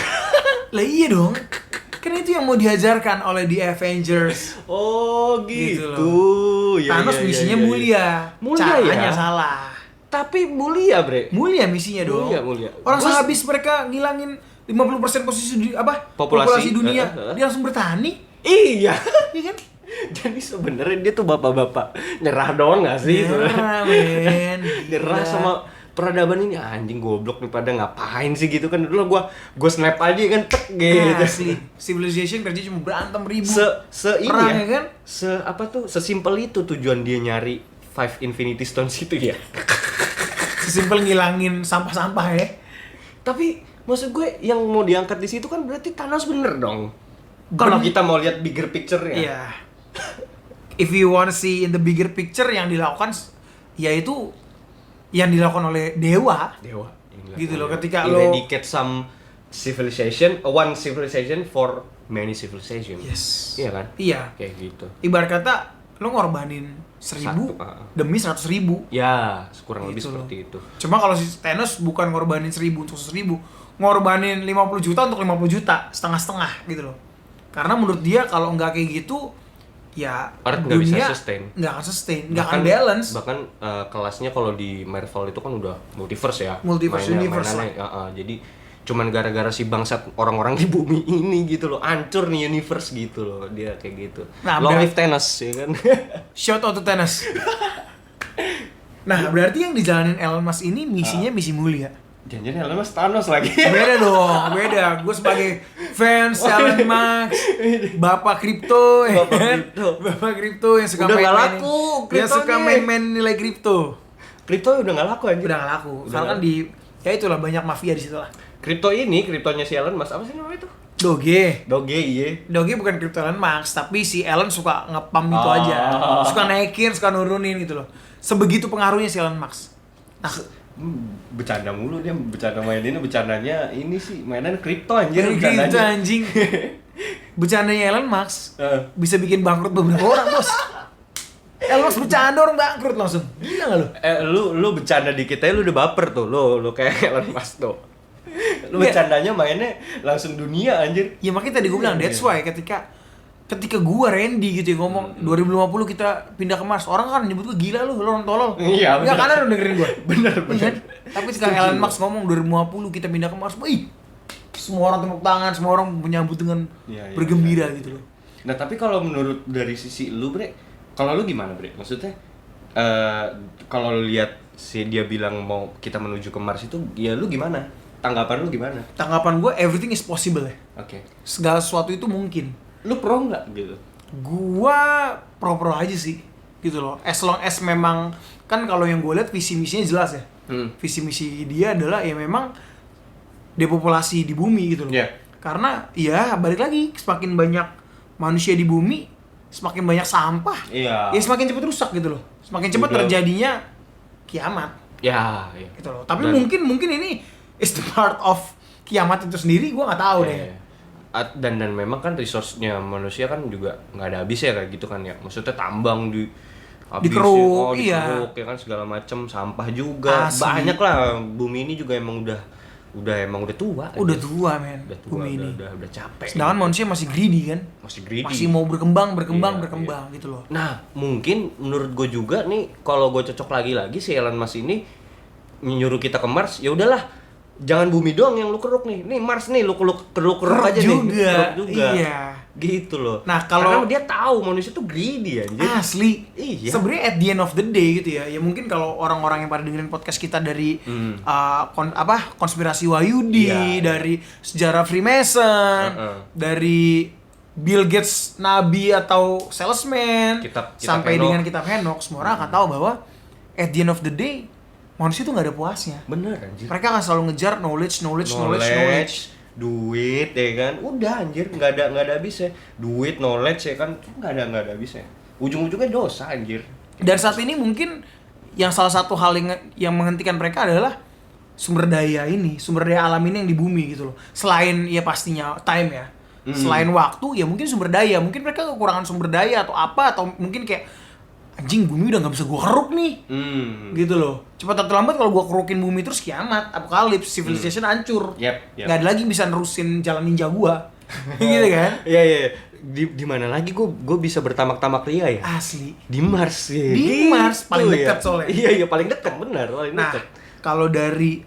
Lah iya dong. Kan itu yang mau diajarkan oleh The Avengers. Oh Gitu gitu. Ya, Thanos ya, misinya ya, ya. mulia. Mulia Caranya ya? salah. Tapi mulia, Bre. Mulia misinya dong. Mulia. Orang Gua- sehabis mereka ngilangin 50% Populasi. populasi dunia, dia langsung bertani. Iya. Iya kan? Jadi sebenarnya dia tuh bapak-bapak nyerah doang gak sih? Nyerah, men. Nyerah Gila. sama peradaban ini, anjing goblok nih pada ngapain sih gitu kan. Dulu gua snap aja kan tek gitu. Asli. Civilization kerja cuma berantem ribu. Ini Perang, ya, ya kan? sesimpel itu tujuan dia nyari 5 Infinity Stones itu ya. Sesimpel ngilangin sampah-sampah ya. Tapi maksud gue yang mau diangkat di situ kan berarti Thanos bener dong. Kalau kita mau lihat bigger picture-nya. Iya. If you wanna see in the bigger picture yang dilakukan, yaitu yang dilakukan oleh dewa. Dewa. Gitu loh, ketika lo eradicate some civilization, one civilization for many civilization. Yes. Iya kan? Iya. Kayak gitu. Ibarat kata lo ngorbanin 1.000 demi 100.000. Ya, kurang lebih Gitu loh. seperti itu. Cuma kalau si Thanos bukan ngorbanin 1.000 untuk 100.000, ngorbanin 50 juta untuk 50 juta, setengah-setengah gitu loh. Karena menurut dia kalau nggak kayak gitu, ya Earth nggak bisa dunia sustain. nggak akan sustain, nggak akan balance. Bahkan kelasnya kalau di Marvel itu kan udah multiverse ya. Multiverse universe mainannya, jadi cuman gara-gara si bangsat orang-orang di bumi ini gitu loh, hancur nih universe gitu loh, dia kayak gitu. Nah, Long live Thanos ya kan. Shout out to Thanos. Nah, berarti yang dijalanin Elon Musk ini misinya misi mulia. Jangan-jangan Elon Musk Thanos lagi. Beda dong, beda. Gue sebagai fans Elon Musk, bapak kripto, ya kan? Bapak kripto yang suka Udah nggak main-main, laku yang kriptonya. suka main-main nilai kripto. Kripto udah nggak laku anjir. Udah nggak laku. Udah Karena kan nggak ya itulah banyak mafia di situ lah. Kriptonya si Elon Musk apa sih namanya itu? Doge. Doge, iya. Doge bukan kripto Elon Musk, tapi si Elon suka ngepam gitu Ah. aja. Suka naikin, suka nurunin gitu loh. Sebegitu pengaruhnya si Elon Musk. Nah, Bercanda mulu dia, bercanda maininnya, bercandanya ini sih mainan kripto anjir gitu bercandanya. anjing. Bercandanya Elon Musk Eh. bisa bikin bangkrut beberapa orang, Bos. Elon Musk bercanda orang bangkrut langsung. Gila gak lu? Lu bercanda dikit aja lu udah baper tuh, lu kayak Elon Musk tuh. Lu Iya. bercandanya mainnya langsung dunia anjir. Ya makanya tadi gue bilang that's why ketika gua Randy gitu ya ngomong 2050 kita pindah ke Mars, orang kan nyebut gua gila lu orang tolol. Iya, Enggak bener. kan lu dengerin gua. Bener. Kan? Tapi sekarang Elon Musk ngomong 2050 kita pindah ke Mars, wih, semua orang tepuk tangan, semua orang menyambut dengan Iya, bergembira gitu loh. Nah, tapi kalau menurut dari sisi lu, Bre, kalau lu gimana, Bre? Maksudnya kalau lu lihat si dia bilang mau kita menuju ke Mars itu, ya lu gimana? Tanggapan lu gimana? Tanggapan gua everything is possible ya. Oke. Segala sesuatu itu mungkin. Lu pro nggak gitu? Gua pro-pro aja sih gitu loh. As long as memang kan kalau yang gue lihat visi misinya jelas ya. Visi misi dia adalah ya memang depopulasi di bumi gitu loh. Iya. Karena ya balik lagi semakin banyak manusia di bumi, semakin banyak sampah. Iya. Ya semakin cepat rusak gitu loh. Semakin cepat Udah. terjadinya kiamat Ya, iya. gitu loh. Tapi Dan- mungkin ini is the part of kiamat itu sendiri, gua nggak tahu deh. Iya. Dan memang kan resource-nya manusia kan juga nggak ada habisnya kayak gitu kan ya. Maksudnya tambang Dikeruk, iya. dikeruk ya kan segala macam, sampah juga. Asli. Banyak lah, bumi ini juga emang udah tua. Udah aja. tua men, Udah tua, bumi ini. udah capek. Sedangkan manusia masih greedy kan, masih greedy. masih mau berkembang Iya. gitu loh. Nah, mungkin menurut gue juga nih kalau gue cocok lagi si Elon Musk ini nyuruh kita ke Mars, ya udahlah. Jangan bumi doang yang lu keruk nih. Nih Mars nih lu keruk aja juga. nih. Keruk juga. Iya. Gitu loh. Nah, kalau- karena dia tahu manusia tuh greedy anjir. Asli. Iya. Sebenarnya at the end of the day gitu ya. Ya mungkin kalau orang-orang yang pada dengerin podcast kita dari konspirasi Wahyudi, Iya. dari sejarah Freemason, dari Bill Gates nabi atau salesman, Kitab sampai Enoch. dengan kitab Enoch, semua orang akan tahu bahwa at the end of the day manusia tuh nggak ada puasnya. Bener anjir. Mereka akan selalu ngejar knowledge. Duit ya kan. Udah anjir, nggak ada habisnya. Duit, knowledge ya kan, nggak ada habisnya. Ujung-ujungnya dosa anjir. Dan saat ini mungkin yang salah satu hal yang menghentikan mereka adalah sumber daya alam ini yang di bumi gitu loh. Selain ya pastinya time ya. Selain waktu ya mungkin sumber daya. Mungkin mereka kekurangan sumber daya atau apa, atau mungkin kayak anjing bumi udah nggak bisa gua keruk nih. Gitu loh. Cepat atau lambat kalau gua kerukin bumi terus kiamat, apokalips, civilization hancur. Yep. Nggak ada lagi bisa nerusin jalan ninja gua. Gitu kan? Iya. Di mana lagi gue bisa bertamak-tamak ria ya? Asli. Di Mars ya. Di Mars, paling ya. dekat soalnya. Iya, paling dekat benar, paling Nah, dekat. kalau dari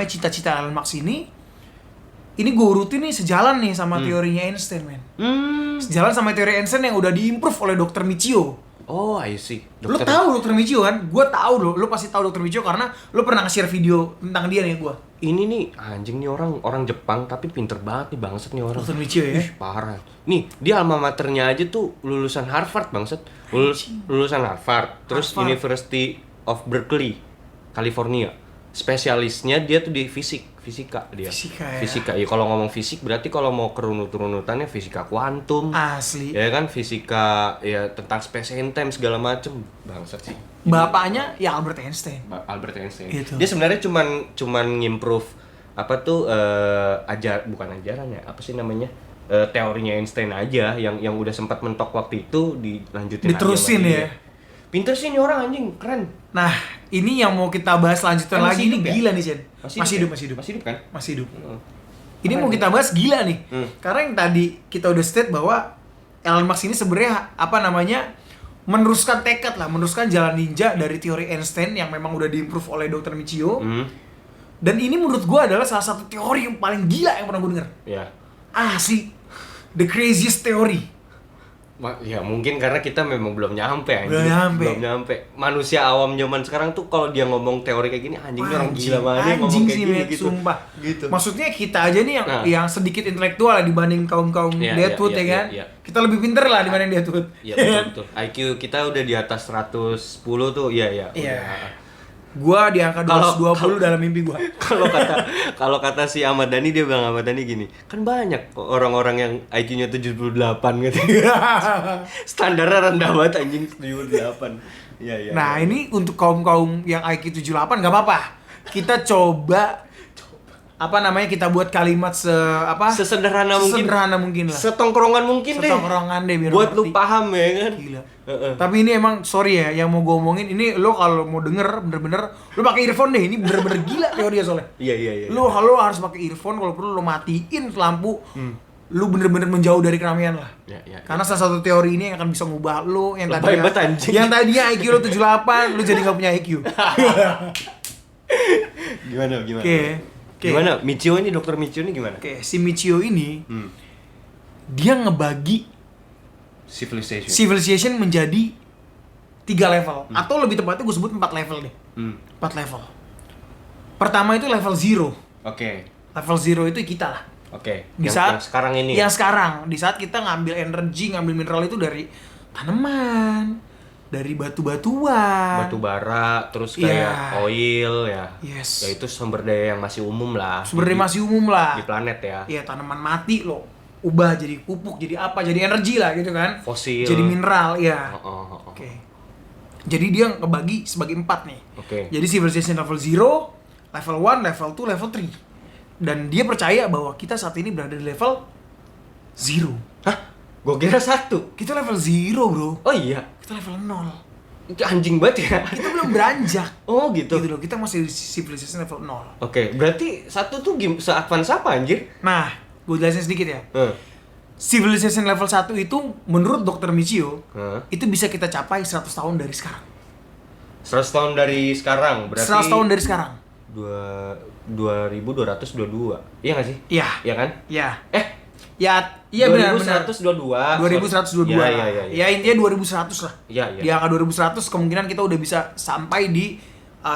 cita-cita Elon Musk ini gue urutin nih sejalan nih sama teorinya Einstein, men. Sejalan sama teori Einstein yang udah diimprove oleh Dr. Michio. Oh, I see. Lo tahu Dr. Michio kan? Gue tahu lo pasti tahu Dr. Michio karena lo pernah nge-share video tentang dia nih gue. Ini nih anjing nih orang Jepang tapi pinter banget nih bangsat nih orang. Dr. Michio ya. Ih, parah. Nih, dia alma maternya aja tuh lulusan Harvard bangsat. Lulusan Harvard, terus Harvard. University of Berkeley, California. spesialisnya dia tuh di fisika dia. Fisika ya. Ya kalau ngomong fisik berarti kalau mau ke runutannya fisika kuantum. Asli. Ya kan fisika ya tentang space and time segala macem. Bangsat sih. Bapaknya ya Albert Einstein. Albert Einstein. Gitu. Dia sebenarnya cuman ngimprove apa tuh bukan ajaran ya, apa sih namanya? Teorinya Einstein aja yang udah sempat mentok waktu itu dilanjutin Diterusin aja sama ya. dia. Pinter sih ini orang, anjing, keren. Nah, ini yang mau kita bahas lanjutan Kan lagi, masih ini hidup ya? gila nih, Chen. Masih hidup kan? kan? Masih hidup. Heeh. Ini mau kita bahas gila nih. Karena yang tadi kita udah state bahwa Elon Musk ini sebenarnya apa namanya? Meneruskan tekad lah, meneruskan jalan ninja dari teori Einstein yang memang udah diimprove oleh Dr. Michio. Dan ini menurut gua adalah salah satu teori yang paling gila yang pernah gua denger. Ya. Asli. The craziest theory. Ya mungkin karena kita memang belum nyampe anjing. Belum nyampe. Belum nyampe. Manusia awam zaman sekarang tuh kalau dia ngomong teori kayak gini anjing ini orang gila banget ngomong anjing kayak sih, gini Matt, gitu. sumpah. Gitu. Maksudnya kita aja nih yang sedikit intelektual lah dibanding kaum-kaum Deadwood ya kan. Kita lebih pinter lah dibanding Deadwood. Iya betul. IQ kita udah di atas 110 tuh. Iya. Gua di angka 220 dalam mimpi gua. Kalau kata si Ahmad Dhani, dia bilang Ahmad Dhani gini, kan banyak orang-orang yang IQ-nya 78 gitu. Standarnya rendah banget anjing 78. Iya. Nah, ini untuk kaum-kaum yang IQ 78 enggak apa-apa. Kita coba apa namanya, kita buat kalimat sesederhana mungkin lah. Setongkrongan mungkin deh. Setongkrongan deh biar buat ngerti. lu paham ya kan. Gila. Tapi ini emang sorry ya, yang mau gue omongin ini, lo kalau mau denger bener-bener lo pakai earphone deh, ini bener-bener gila teorinya soalnya. Iya. Lo harus pakai earphone, kalau perlu lo matiin lampu. Lu bener-bener menjauh dari keramaian lah. Ya. Karena salah satu teori ini yang akan bisa ngubah lo yang Lebay banget, anjing. tadinya IQ lo 78, lu jadi gak punya IQ. Gimana? Oke. Gimana? Michio ini, Dr. Michio ini gimana? Oke, si Michio ini dia ngebagi civilization menjadi 3 level, atau lebih tepatnya gue sebut 4 level deh. 4 level. Pertama itu level 0. Oke. Level 0 itu kita lah. Oke. Di Yang saat sekarang ini. Yang sekarang, di saat kita ngambil energi, ngambil mineral itu dari tanaman, dari batu-batuan, batu bara, terus kayak oil ya. Yes. Ya itu sumber daya yang masih umum lah. Sumber daya masih umum lah. Di planet ya. Iya, tanaman mati lo ubah jadi pupuk, jadi apa? Jadi energi lah gitu kan. Fosil. Jadi mineral, ya. Oke. Jadi dia ngebagi sebagai 4 nih. Oke. Jadi civilization level 0, level 1, level 2, level 3. Dan dia percaya bahwa kita saat ini berada di level 0. Hah? Gue kira 1. Kita level 0, bro. Oh iya. Kita level 0. Itu anjing banget ya. Kita belum beranjak. Oh gitu. Gitu loh, kita masih di civilization level 0. Oke, berarti 1 tuh se-advance apa anjir? Nah, gue jelasin sedikit ya. Civilization level 1 itu menurut Dr. Michio itu bisa kita capai 100 tahun dari sekarang. 100 tahun dari sekarang, berarti 100 tahun dari sekarang. 2222. Iya nggak sih? Iya. Iya kan? Iya. Iya 2122. 2122. Iya. Ya intinya 2100 lah. Iya. Di angka 2100 kemungkinan kita udah bisa sampai di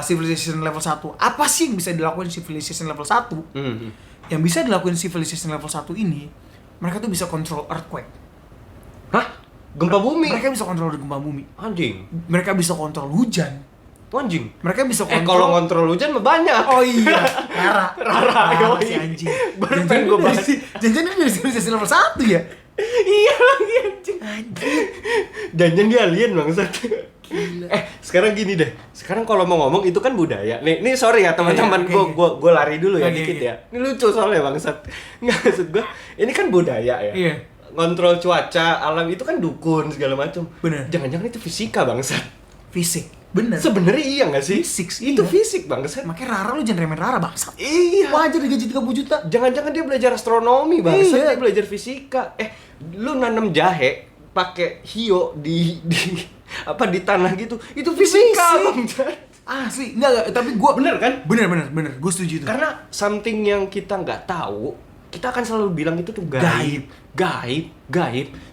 civilization level 1. Apa sih yang bisa dilakukan civilization level 1? Yang bisa dilakukan civilization level 1 ini, mereka tuh bisa kontrol earthquake. Hah? Gempa bumi? Mereka bisa kontrol gempa bumi. Anjing. Mereka bisa kontrol hujan. Anjing. Mereka bisa kontrol. Kalau kontrol hujan mah banyak. Oh iya, Rara yoi. si anjing. Baru pengen gue bahas. Jangan ini dari civilization level 1 ya? Iya lagi anjing. Jangan dia alien bangsat. Sekarang gini deh. Sekarang kalau mau ngomong itu kan budaya. Nih sorry ya teman-teman, gue lari dulu ya dikit ya. Ini lucu soalnya bangsat. Enggak, maksud gue ini kan budaya ya. Iya. Kontrol cuaca, alam itu kan dukun segala macam. Bener. Jangan-jangan itu fisika bangsat. Fisik. Bener. Sebenarnya iya nggak sih? Fisik, itu iya. fisik bangsat. Makanya Rara lu jangan remehin Rara bangsat. Iya. Wajar digaji 30 juta. Jangan-jangan dia belajar astronomi bangsat, Iya. dia belajar fisika. Lu nanam jahe pakai hio di tanah gitu. Itu fisika bangsat. Asli, enggak, tapi gua Bener kan? Bener, gua setuju itu. Karena something yang kita nggak tahu, kita akan selalu bilang itu tuh gaib.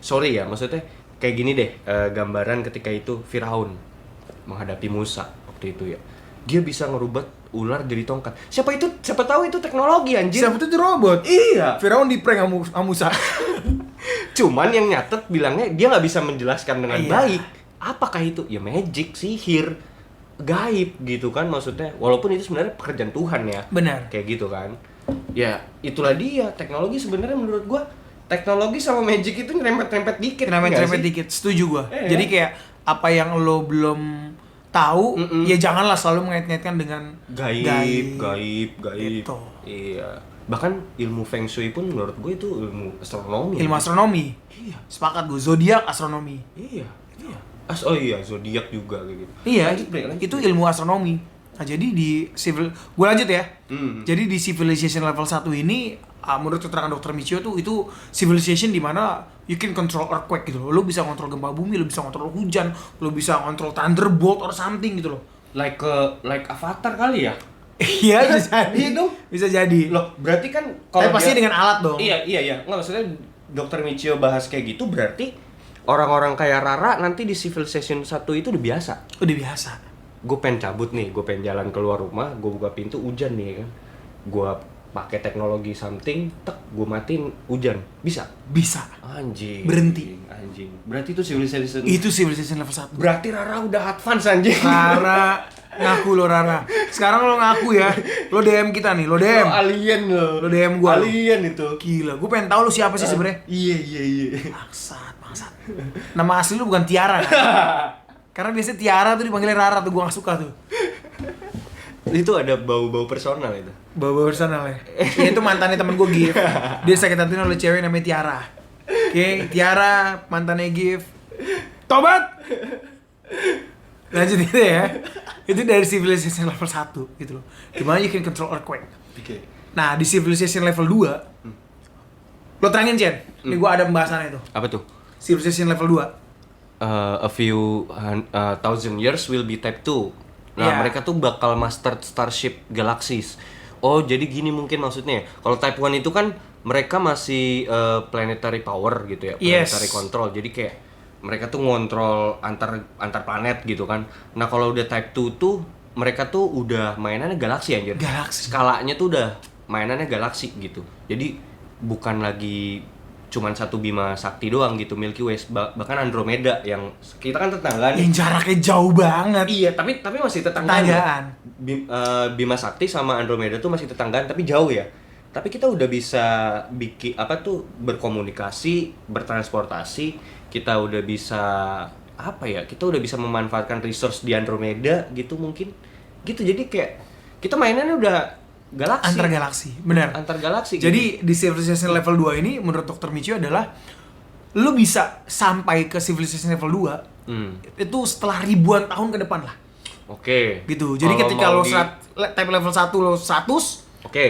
Sorry ya, maksudnya kayak gini deh, gambaran ketika itu Firaun menghadapi Musa waktu itu ya. Dia bisa ngerubah ular jadi tongkat. Siapa tahu itu teknologi anjir. Siapa itu robot? Iya. Firaun di prank sama Musa. Cuman yang nyatet bilangnya dia nggak bisa menjelaskan dengan Iya. baik. Apakah itu? Ya magic, sihir. gaib gitu kan maksudnya. Walaupun itu sebenarnya pekerjaan Tuhan ya. Benar. Kayak gitu kan. Ya, itulah dia teknologi sebenarnya menurut gua teknologi sama magic itu nyerempet-nyerempet dikit. nggak Nyerempet sih? dikit, setuju gua. Iya. Jadi kayak apa yang lo belum tahu, ya janganlah selalu mengait-ngaitkan dengan Gaib. Gitu. Iya. Bahkan ilmu Feng Shui pun menurut gue itu ilmu astronomi. Ilmu astronomi. Iya. Sepakat gue, zodiak astronomi. Iya. Oh iya, zodiak juga kayak gitu. Iya, Lanjut, Bre, lanjut. itu ilmu astronomi. Nah, jadi di gue lanjut ya. Jadi di civilization level 1 ini, menurut keterangan Dr. Michio tuh itu civilization di mana you can control earthquake gitu loh. Lo bisa kontrol gempa bumi, lo bisa kontrol hujan, lo bisa kontrol thunderbolt or something gitu loh. Like Avatar kali ya? Iya, bisa jadi. Iya dong. Bisa jadi. Loh, berarti kan Tapi pasti dengan alat dong. Iya. Nggak, maksudnya Dr. Michio bahas kayak gitu berarti orang-orang kayak Rara nanti di Civilization 1 itu udah biasa. Udah biasa. Gue pengen cabut nih, gue pengen jalan keluar rumah, gue buka pintu hujan nih kan. Gue pakai teknologi something, gue matiin hujan. Bisa? Bisa. Anjing. Berhenti. Anjing. Berarti itu Civilization. Itu civilization level 1. Berarti Rara udah advance anjing. Rara, ngaku lo Rara. Sekarang lo ngaku ya. Lo DM kita nih, lo DM. Lo alien lo. Lo DM gua. Alien itu. Gila, gue pengen tahu lo siapa sih sebenarnya. Iya. Bangsat. Nama asli lu bukan Tiara kan? Karena biasanya Tiara tuh dipanggilnya Rara tuh, gue gak suka tuh. Itu ada bau-bau personal itu. Bawa personal ya. Iya, itu mantannya temen gue Gif. Dia sakit hatinya oleh cewek namanya Tiara. Oke, Tiara mantannya Gif. Tobat! Lanjut itu ya. Itu dari civilization level 1 gitu loh. Dimana you can control earthquake. Oke. Nah, di civilization level 2 lo terangin, Chen. Ini gue ada pembahasannya itu. Apa tuh? Civilization level 2. A few thousand years will be type 2. Nah, Iya. mereka tuh bakal master Starship Galaxies. Oh, jadi gini mungkin maksudnya. Kalau type 1 itu kan mereka masih planetary power gitu ya, Yes. planetary control. Jadi kayak mereka tuh ngontrol antar planet gitu kan. Nah, kalau udah type 2 tuh mereka tuh udah mainannya galaksi anjir. Galaksi. Skalanya tuh udah mainannya galaksi gitu. Jadi bukan lagi cuman satu bima sakti doang gitu, Milky Way, bahkan Andromeda yang kita kan tetanggaan. Yang jaraknya jauh banget. Iya, tapi masih tetanggaan. Tetanggaan. Bima Sakti sama Andromeda tuh masih tetanggaan tapi jauh ya. Tapi kita udah bisa bikin berkomunikasi, bertransportasi, kita udah bisa kita udah bisa memanfaatkan resource di Andromeda gitu mungkin. Gitu, jadi kayak kita mainannya udah galaksi. Antar galaksi, benar. Antar galaksi. Jadi di civilization level 2 ini menurut Dr. Michio adalah lu bisa sampai ke civilization level 2 itu setelah ribuan tahun ke depan lah. Oke. Gitu. Jadi Kalau ketika mau lo type level 1 lo 100, Oke.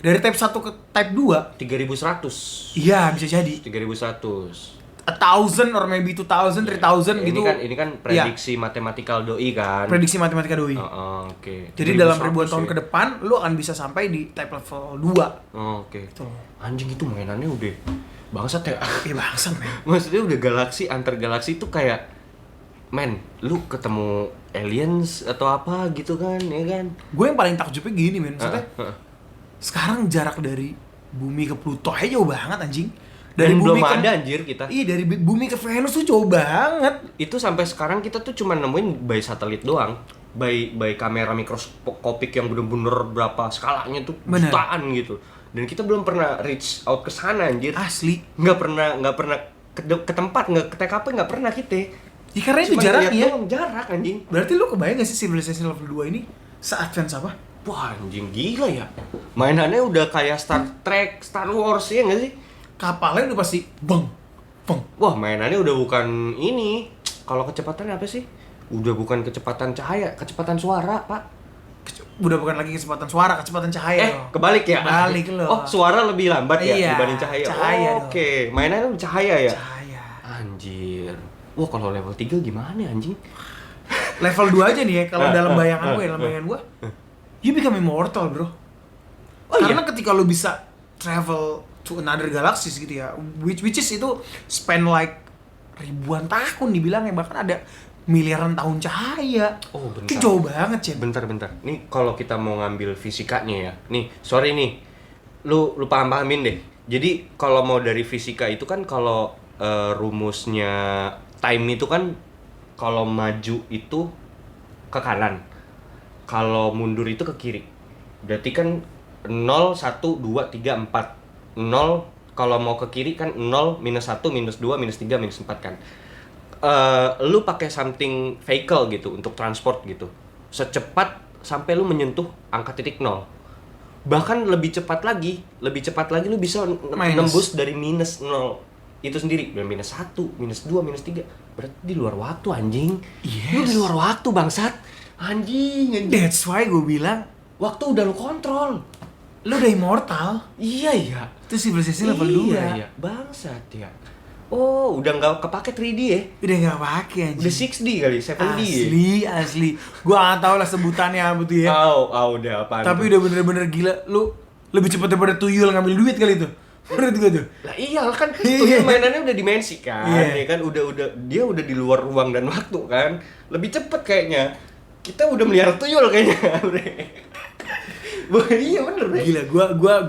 dari type 1 ke type 2, 3100. iya bisa jadi 3100. 1,000 or maybe 2,000, 3,000 gitu. Ini kan prediksi matematikal doi kan. Prediksi matematika doi. Oke. Jadi dalam 3100 ribuan tahun ya. ke depan lu akan bisa sampai di type level 2. Oke. Gitu. Anjing itu mainannya udah bangsat ya. Iya bangsat, men. Maksudnya udah galaksi antar galaksi itu kayak lu ketemu aliens atau apa gitu kan, ya kan? Gue yang paling takjubnya gini, men. Maksudnya sekarang jarak dari bumi ke Pluto aja jauh banget anjing. Dari Dan belum bumi ada anjir kita. Iya, dari bumi ke Venus tuh jauh banget. Itu sampai sekarang kita tuh cuma nemuin by satelit doang. By kamera mikroskopik yang bener-bener berapa skalanya tuh Bener. jutaan gitu. Dan kita belum pernah reach out ke sana anjir. Asli. Nggak pernah ke tempat, nggak ke TKP, nggak pernah kita. Ya karena itu Cuma jaraknya. lihat doang, jarak anjing. Berarti lu kebayang gak sih civilization level 2 ini se-advance apa? Wah anjing gila ya. Mainannya udah kayak Star Trek, Star Wars ya nggak sih? Kapalnya udah pasti beng. Wah mainannya udah bukan ini. Kalau kecepatan apa sih? Udah bukan kecepatan cahaya, kecepatan suara pak. Udah bukan lagi kecepatan suara, kecepatan cahaya dong. Kebalik ya? Kebalik loh. Oh suara lebih lambat ya Iya, dibanding cahaya? cahaya dong. Oke, mainannya udah cahaya ya? Cahaya. Anjir. Wah kalau level 3 gimana anjing? Level 2 aja nih ya, kalau dalam bayangan gue, you become immortal, bro. Karena ketika lu bisa travel to another galaxies gitu ya, which is itu spend like ribuan tahun dibilangnya, bahkan ada miliaran tahun cahaya. Oh bentar. Itu jauh banget, Cen. Bentar. Nih kalau kita mau ngambil fisikanya ya. Nih, sorry nih. Lu paham-pahamin deh. Jadi kalau mau dari fisika itu kan kalau rumusnya time itu kan kalau maju itu ke kanan. Kalau mundur itu ke kiri. Berarti kan 0, 1, 2, 3, 4. 0 kalau mau ke kiri kan 0, minus 1, minus 2, minus 3, minus 4 kan. Lu pakai something vehicle gitu untuk transport gitu. Secepat sampai lu menyentuh angka titik 0. Bahkan lebih cepat lagi lu bisa nembus dari minus 0 itu sendiri. Dan minus 1, minus 2, minus 3. Berarti di luar waktu anjing. Yes. Lu di luar waktu bangsat. Anjing. That's why gue bilang Waktu udah lu kontrol. lu udah immortal. Iya ya. Itu civilization level 2. Iya, bangsat ya. Oh, udah nggak kepake 3D ya? Udah gak pake anjing. Udah 6D kali, 7D ya? Asli. Gua gak tau lah sebutannya apa tuh ya. Udah apaan Tapi tuh? udah bener-bener gila. Lu lebih cepet daripada tuyul ngambil duit kali itu. Menurut gua tuh. Lah iya kan, tuyul mainannya udah dimensi kan, Iya. ya kan dia udah di luar ruang dan waktu kan. Lebih cepet kayaknya. Kita udah melihara tuyul kayaknya. Iya bener deh. Gila,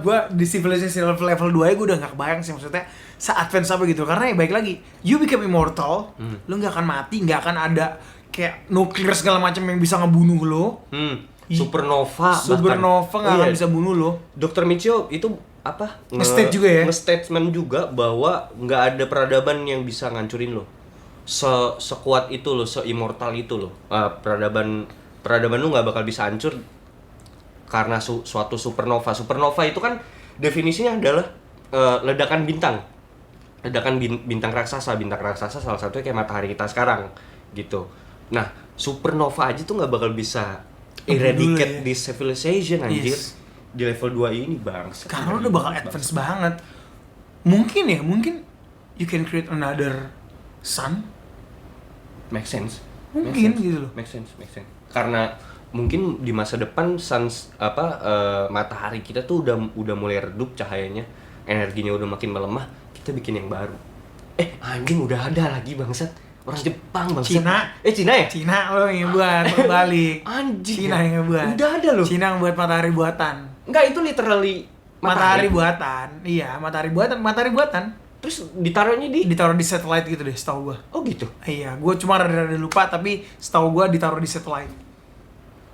gua di civilization level 2 ya gua udah gak kebayang sih maksudnya se-advance apa gitu. Karena ya baik lagi, you become immortal, lu gak akan mati, gak akan ada kayak nuklir segala macam yang bisa ngebunuh lo. Supernova Gak akan bisa bunuh lo. Dr. Michio itu apa? Nge-state juga ya? Nge-statement juga bahwa nggak ada peradaban yang bisa ngancurin lo. Sekuat itu lo, se-immortal itu lo. Peradaban lo nggak bakal bisa hancur karena suatu supernova. Supernova itu kan definisinya adalah ledakan bintang. Bintang raksasa. Bintang raksasa salah satunya kayak matahari kita sekarang gitu. Nah, supernova aja tuh nggak bakal bisa eradicate this civilization anjir. Yes. Di level 2 ini bang. Karena lu udah bakal advance banget. Mungkin you can create another sun. Make sense. Mungkin gitu loh. Make sense. Karena mungkin di masa depan matahari kita tuh udah mulai redup cahayanya, energinya udah makin melemah, kita bikin yang baru. Anjing udah ada lagi bangsat. Orang Jepang bangsat. Cina ya? Cina lo yang buat balik. Anjing. Cina yang buat. Udah ada loh. Cina yang buat matahari buatan. Enggak, itu literally Matahari buatan. Iya, matahari buatan. Terus ditaruhnya ditaruh di satellite gitu deh, setahu gua. Oh gitu. Iya, gua cuma rada-rada lupa tapi setahu gua ditaruh di satellite.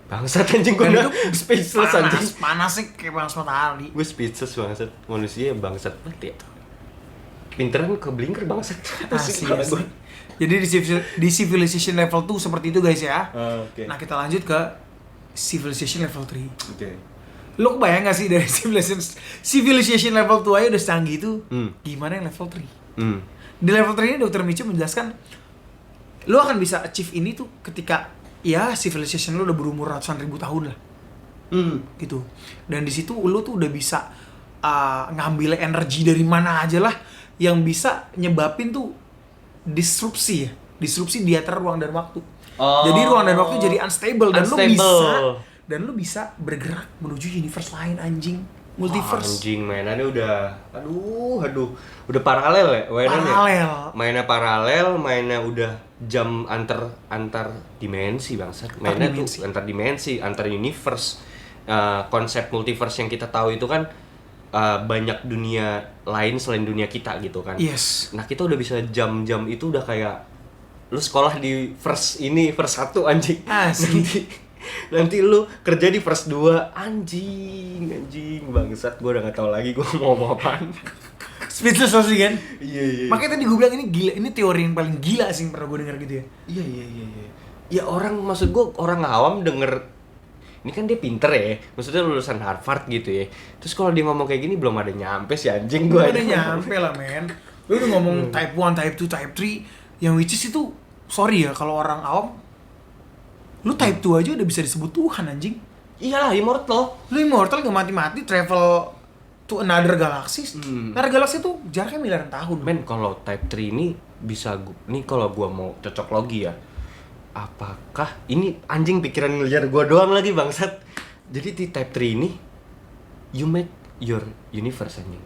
Bangsat anjing gua Dan udah speechless anjing. Panas sih kayak panas matahari. Gue speechless bangsat. Manusia bangsat banget ya. Pinteran ke blinker bangsat. Asli. Jadi di civilization level 2 seperti itu guys ya. Oke. Nah, kita lanjut ke civilization level 3. Oke. Lo kebayang gak sih dari civilization level 2 aja udah secanggih itu, gimana yang level 3? Di level 3 ini Dr. Michio menjelaskan lo akan bisa achieve ini tuh ketika ya civilization lo udah berumur ratusan ribu tahun lah. Gitu. Dan di situ lo tuh udah bisa ngambil energi dari mana aja lah yang bisa nyebabin tuh disrupsi di antara ruang dan waktu. Jadi ruang dan waktu jadi unstable. Dan lu bisa bergerak menuju universe lain anjing. Multiverse. Anjing mainannya udah udah paralel ya mainannya. Mainnya udah jam antar dimensi bangsat. Mainnya tuh antar dimensi, antar universe. Konsep multiverse yang kita tahu itu kan banyak dunia lain selain dunia kita gitu kan. Yes. Nah, kita udah bisa jam-jam itu udah kayak lu sekolah di verse 1 anjing. Nanti lu kerja di verse 2 anjing bangsat. Gue udah gak tahu lagi gue mau ngomong apaan. Speechless pasti kan? Iya. Makanya tadi gue bilang ini gila, ini teori yang paling gila sih yang pernah gue denger gitu ya. Iya. Ya maksud gue orang awam denger ini kan dia pinter ya, maksudnya lulusan Harvard gitu ya. Terus kalau dia ngomong kayak gini belum ada nyampe sih anjing gue. Belum ada nyampe lah men. Lu udah ngomong type 1, type 2, type 3 yang which is itu sorry ya kalau orang awam lu type 2 aja udah bisa disebut Tuhan anjing. Iyalah immortal. Lu immortal gak mati-mati travel to another galaxy. Another galaxy tuh jaraknya miliaran tahun. Men kalau type 3 ini bisa nih kalau gua mau cocok logi ya. Apakah ini anjing pikiran liar gua doang lagi bangsat. Jadi di type 3 ini you make your universe anjing.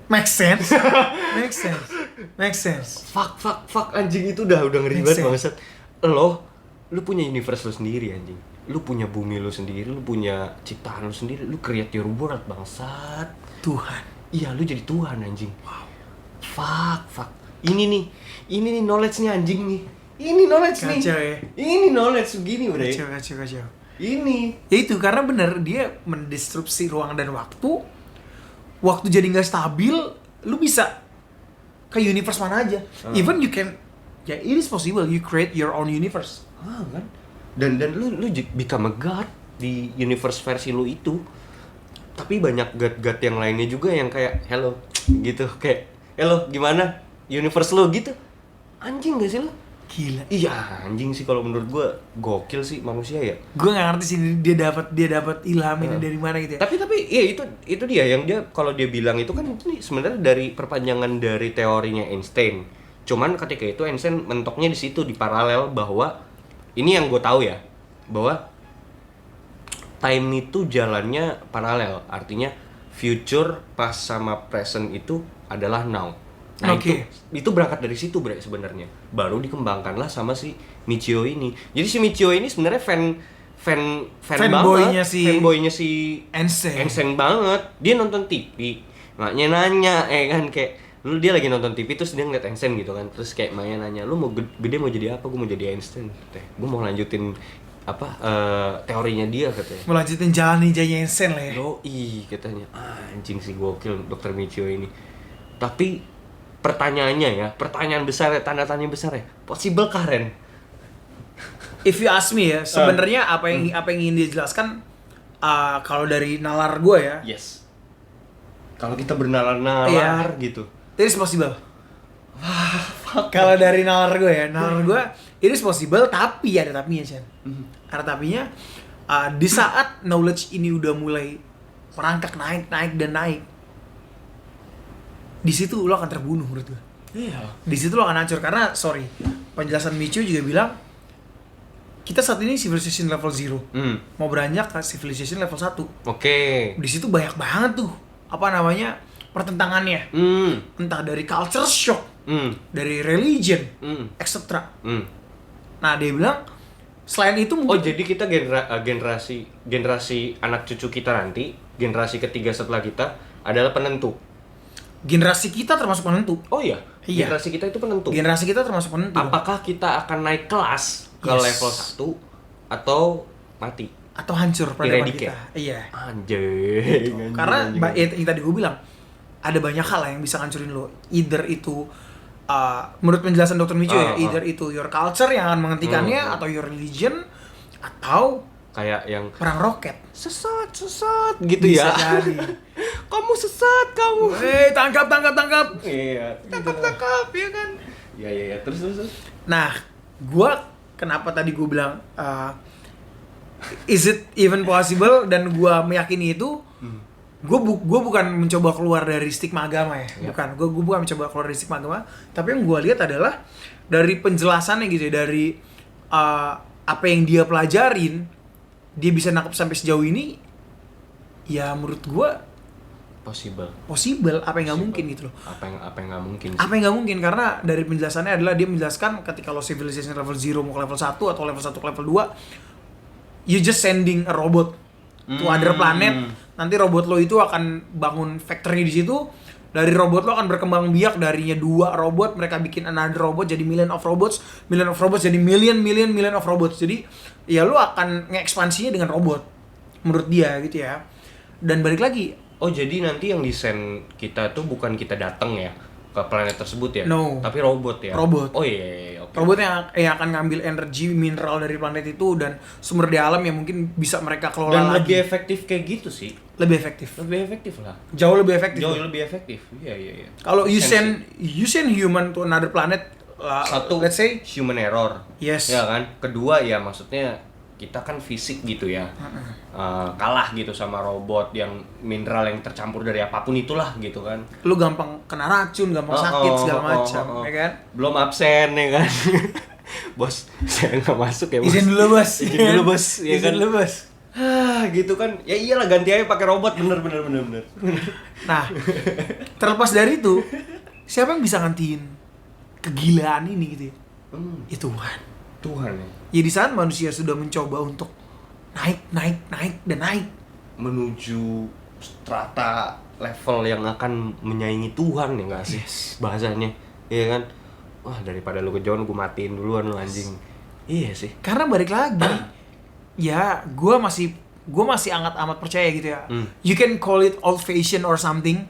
Make sense. Fuck anjing itu udah ngeri banget bangsat. Lu punya universe lu sendiri anjing. Lu punya bumi lu sendiri, lu punya ciptaan lu sendiri, lu create your world bangsat. Tuhan. Iya, lu jadi Tuhan anjing. Wow. Fuck. Ini nih knowledge-nya anjing nih. Ini knowledge nih. Kacau ya. Ini knowledge begini, Bre. Kacau. Ini. Ya itu karena bener dia mendistrupsi ruang dan waktu. Waktu jadi nggak stabil, lu bisa ke universe mana aja. Even you can, ya it is possible you create your own universe. Kan? Dan lu become a god di universe versi lu itu. Tapi banyak god-god yang lainnya juga yang kayak hello gitu, kayak hello gimana universe lu gitu. Anjing gak sih lu? Gila. Iya, anjing sih kalau menurut gua gokil sih manusia ya. Gue nggak ngerti sih dia dapat ilham ini dari mana gitu ya. Tapi ya itu dia yang dia kalau dia bilang itu kan ini sebenarnya dari perpanjangan dari teorinya Einstein. Cuman ketika itu Einstein mentoknya di situ di paralel bahwa ini yang gue tahu ya, bahwa time itu jalannya paralel, artinya future pas sama present itu adalah now. Nah itu berangkat dari situ bre sebenarnya. Baru dikembangkanlah sama si Michio ini. Jadi si Michio ini sebenarnya fanboynya si Einstein banget. Dia nonton TV, maknya nanya kan kayak lu dia lagi nonton TV terus dia ngeliat Einstein gitu kan. Terus kayak maknya nanya, "Lu mau gede mau jadi apa?" "Gue mau jadi Einstein." Gue mau lanjutin teorinya dia katanya. Mau lanjutin jalan ninjanya Einstein lah ya. Yoi katanya. Anjing sih gokil Dr. Michio ini. Tapi pertanyaan besar ya, tanda tanya besar ya. Possible kah Ren? If you ask me ya, sebenarnya apa yang ingin dia jelaskan kalau dari nalar gue ya. Yes. Kalau kita bernalar-nalar gitu. It is possible. Kalau dari nalar gue ya, it is possible, tapi ada tapinya Chan. Ada tapinya, di saat knowledge ini udah mulai merangkak naik, di situ lo akan terbunuh menurut gue. Iya. Di situ lo akan hancur karena penjelasan Michio juga bilang kita saat ini civilization level 0. Mau beranjak ke civilization level 1. Oke. Di situ banyak banget tuh pertentangannya. Entah dari culture shock, dari religion, etc. Nah, dia bilang selain itu jadi kita generasi anak cucu kita nanti, generasi ketiga setelah kita adalah penentu. Generasi kita termasuk penentu. Oh iya. Generasi kita itu penentu. Generasi kita termasuk penentu. Apakah kita akan naik kelas ke level 1 atau mati? Atau hancur peradaban kita. Iya. Anjing. Karena yang tadi gue bilang ada banyak hal yang bisa ngancurin lo. Either itu menurut penjelasan Dr. Michio ya, either itu your culture yang akan menghentikannya atau your religion atau kayak yang perang roket. Sesat gitu bisa ya. Jadi. Kamu sesat kamu. Tangkap. Iya, tangkap ya kan. Iya, terus. Nah, kenapa tadi gue bilang is it even possible dan gue meyakini itu, gue bukan mencoba keluar dari stigma agama ya. Bukan, gue bukan mencoba keluar dari stigma agama, tapi yang gue lihat adalah dari penjelasannya gitu ya, dari apa yang dia pelajarin, dia bisa nangkep sampai sejauh ini, ya menurut gue possible, apa yang nggak mungkin gitu loh. Apa yang nggak mungkin sih? Apa yang nggak mungkin, karena dari penjelasannya adalah dia menjelaskan ketika lo civilization level 0 mau ke level 1 atau level 1 ke level 2, you just sending a robot to other planet. Nanti robot lo itu akan bangun factory di situ. Dari robot lo akan berkembang biak, darinya 2 robot mereka bikin another robot jadi million of robots jadi million of robots. Jadi ya lo akan ngekspansinya dengan robot menurut dia gitu ya. Dan balik lagi, jadi nanti yang desain kita tuh bukan kita datang ya ke planet tersebut ya, tapi robot ya. Robot. Oh iya. Okay. Robot yang akan ngambil energi mineral dari planet itu dan sumber daya alam yang mungkin bisa mereka kelola dan lagi. Lebih efektif kayak gitu sih. Lebih efektif lah. Jauh lebih efektif. Iya. Kalau you send human to another planet, satu, let's say human error. Yes. Ya kan. Kedua ya maksudnya kita kan fisik gitu ya. Kalah gitu sama robot yang mineral yang tercampur dari apapun itulah gitu kan. Lu gampang kena racun, gampang sakit segala macam, ya kan? Belum absen ya kan. Bos, saya nggak masuk ya bos. Izin dulu bos. Ya kan? Gitu kan. Ya iyalah ganti aja pakai robot, bener. Nah, terlepas dari itu, siapa yang bisa ngantiin kegilaan ini gitu ya? Ya Tuhan ya. Ya di saat manusia sudah mencoba untuk naik menuju strata level yang akan menyaingi Tuhan ya nggak sih? Bahasanya, ya kan? wah daripada lu kejauhan gue matiin duluan lu anjing. Iya sih. Karena balik lagi, ya gue masih sangat amat percaya gitu ya. You can call it old fashion or something,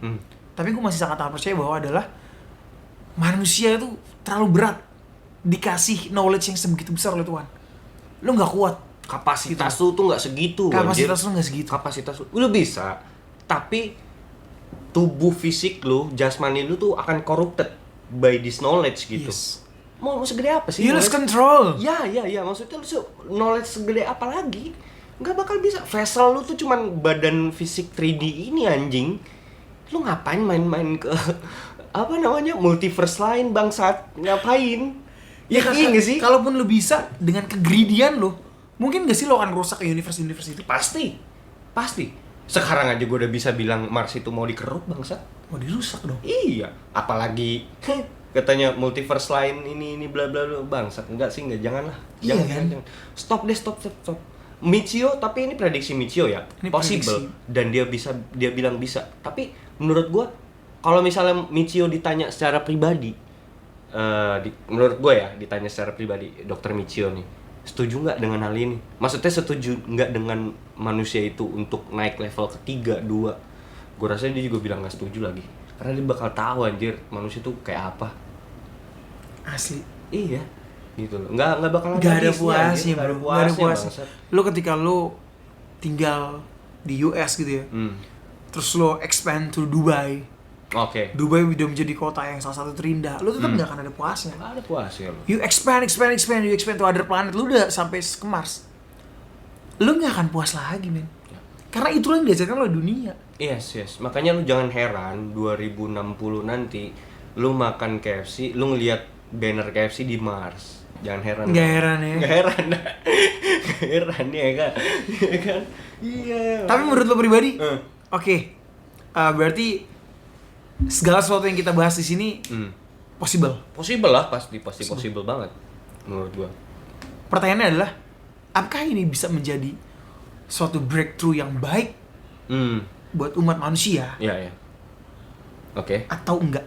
tapi gue masih sangat amat percaya bahwa adalah manusia itu terlalu berat dikasih knowledge yang sebegitu besar oleh Tuhan. Lu nggak kuat. Kapasitas lu tuh nggak segitu. Kapasitas anjir. lu nggak segitu. Kapasitas lu bisa, tapi tubuh fisik lu, jasmani lu tuh akan corrupted by this knowledge gitu. Yes. Mau segede apa sih? You lose control. Ya, maksudnya lu knowledge segede apa lagi? Nggak bakal bisa. Vessel lu tuh cuman badan fisik 3D ini anjing. Lu ngapain main-main ke apa namanya multiverse lain bangsat? Ngapain? Ya iya nggak sih? Kalaupun lu bisa dengan kegridian lu, mungkin nggak sih lo akan rusak universe itu? Pasti. Sekarang aja gue udah bisa bilang Mars itu mau dikeruk bangsat. Mau dirusak dong. Iya, apalagi katanya multiverse lain ini bla bla bla bangsat. Enggak sih, janganlah. Iya, Jangan. Stop. Michio, tapi ini prediksi Michio ya. Ini Possible prediksi. dan dia bilang bisa. Tapi menurut gua kalau misalnya Michio ditanya secara pribadi menurut gue ya, ditanya secara pribadi, Dokter Michio nih, setuju nggak dengan hal ini? Maksudnya setuju nggak dengan manusia itu untuk naik level ketiga, 2? Gue rasa dia juga bilang nggak setuju lagi. Karena dia bakal tahu anjir manusia tuh kayak apa. Asli. Iya, gitu loh. Nggak bakal Gak ada habisnya, puasnya, anjir. Nggak bro. ada Gak ada puasnya, puasnya. bangsat. Lu ketika lu tinggal di US gitu ya, terus lo expand to Dubai. Oke. Dubai udah menjadi kota yang salah satu terindah. Lu tetap nggak akan ada puasnya. Nggak ada puasnya lo. You expand to other planet. Lu udah sampai ke Mars. Lu nggak akan puas lagi, men. Karena itulah yang diajarkan oleh dunia. Yes. Makanya lu jangan heran 2060 nanti lu makan KFC, lu ngelihat banner KFC di Mars. Jangan heran. Nggak heran ya. Nggak heran. Nggak heran ya kan. Iya kan? Iya. Tapi menurut lo pribadi, oke. Berarti segala sesuatu yang kita bahas di sini possible. Possible lah, pasti possible banget menurut gua. Pertanyaannya adalah, apakah ini bisa menjadi suatu breakthrough yang baik buat umat manusia Iya. Oke. atau enggak?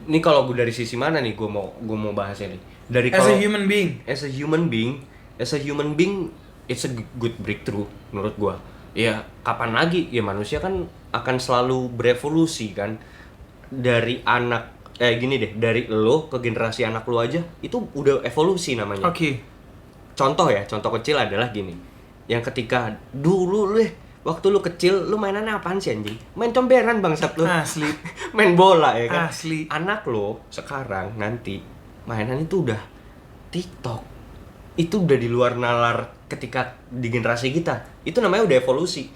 Ini kalau gue dari sisi mana nih gue mau bahasnya nih. Dari As a kalau human being. as a human being it's a good breakthrough menurut gua. Ya kapan lagi ya, manusia kan akan selalu berevolusi kan, dari anak gini deh, dari lo ke generasi anak lo aja itu udah evolusi namanya. Oke. Contoh kecil adalah gini, yang ketika dulu waktu lu kecil lu mainannya apaan sih anjing? Main comberan bangsat lu. Asli. Main bola ya kan. Asli. Anak lo sekarang nanti mainan itu udah TikTok. Itu udah di luar nalar ketika di generasi kita. Itu namanya udah evolusi.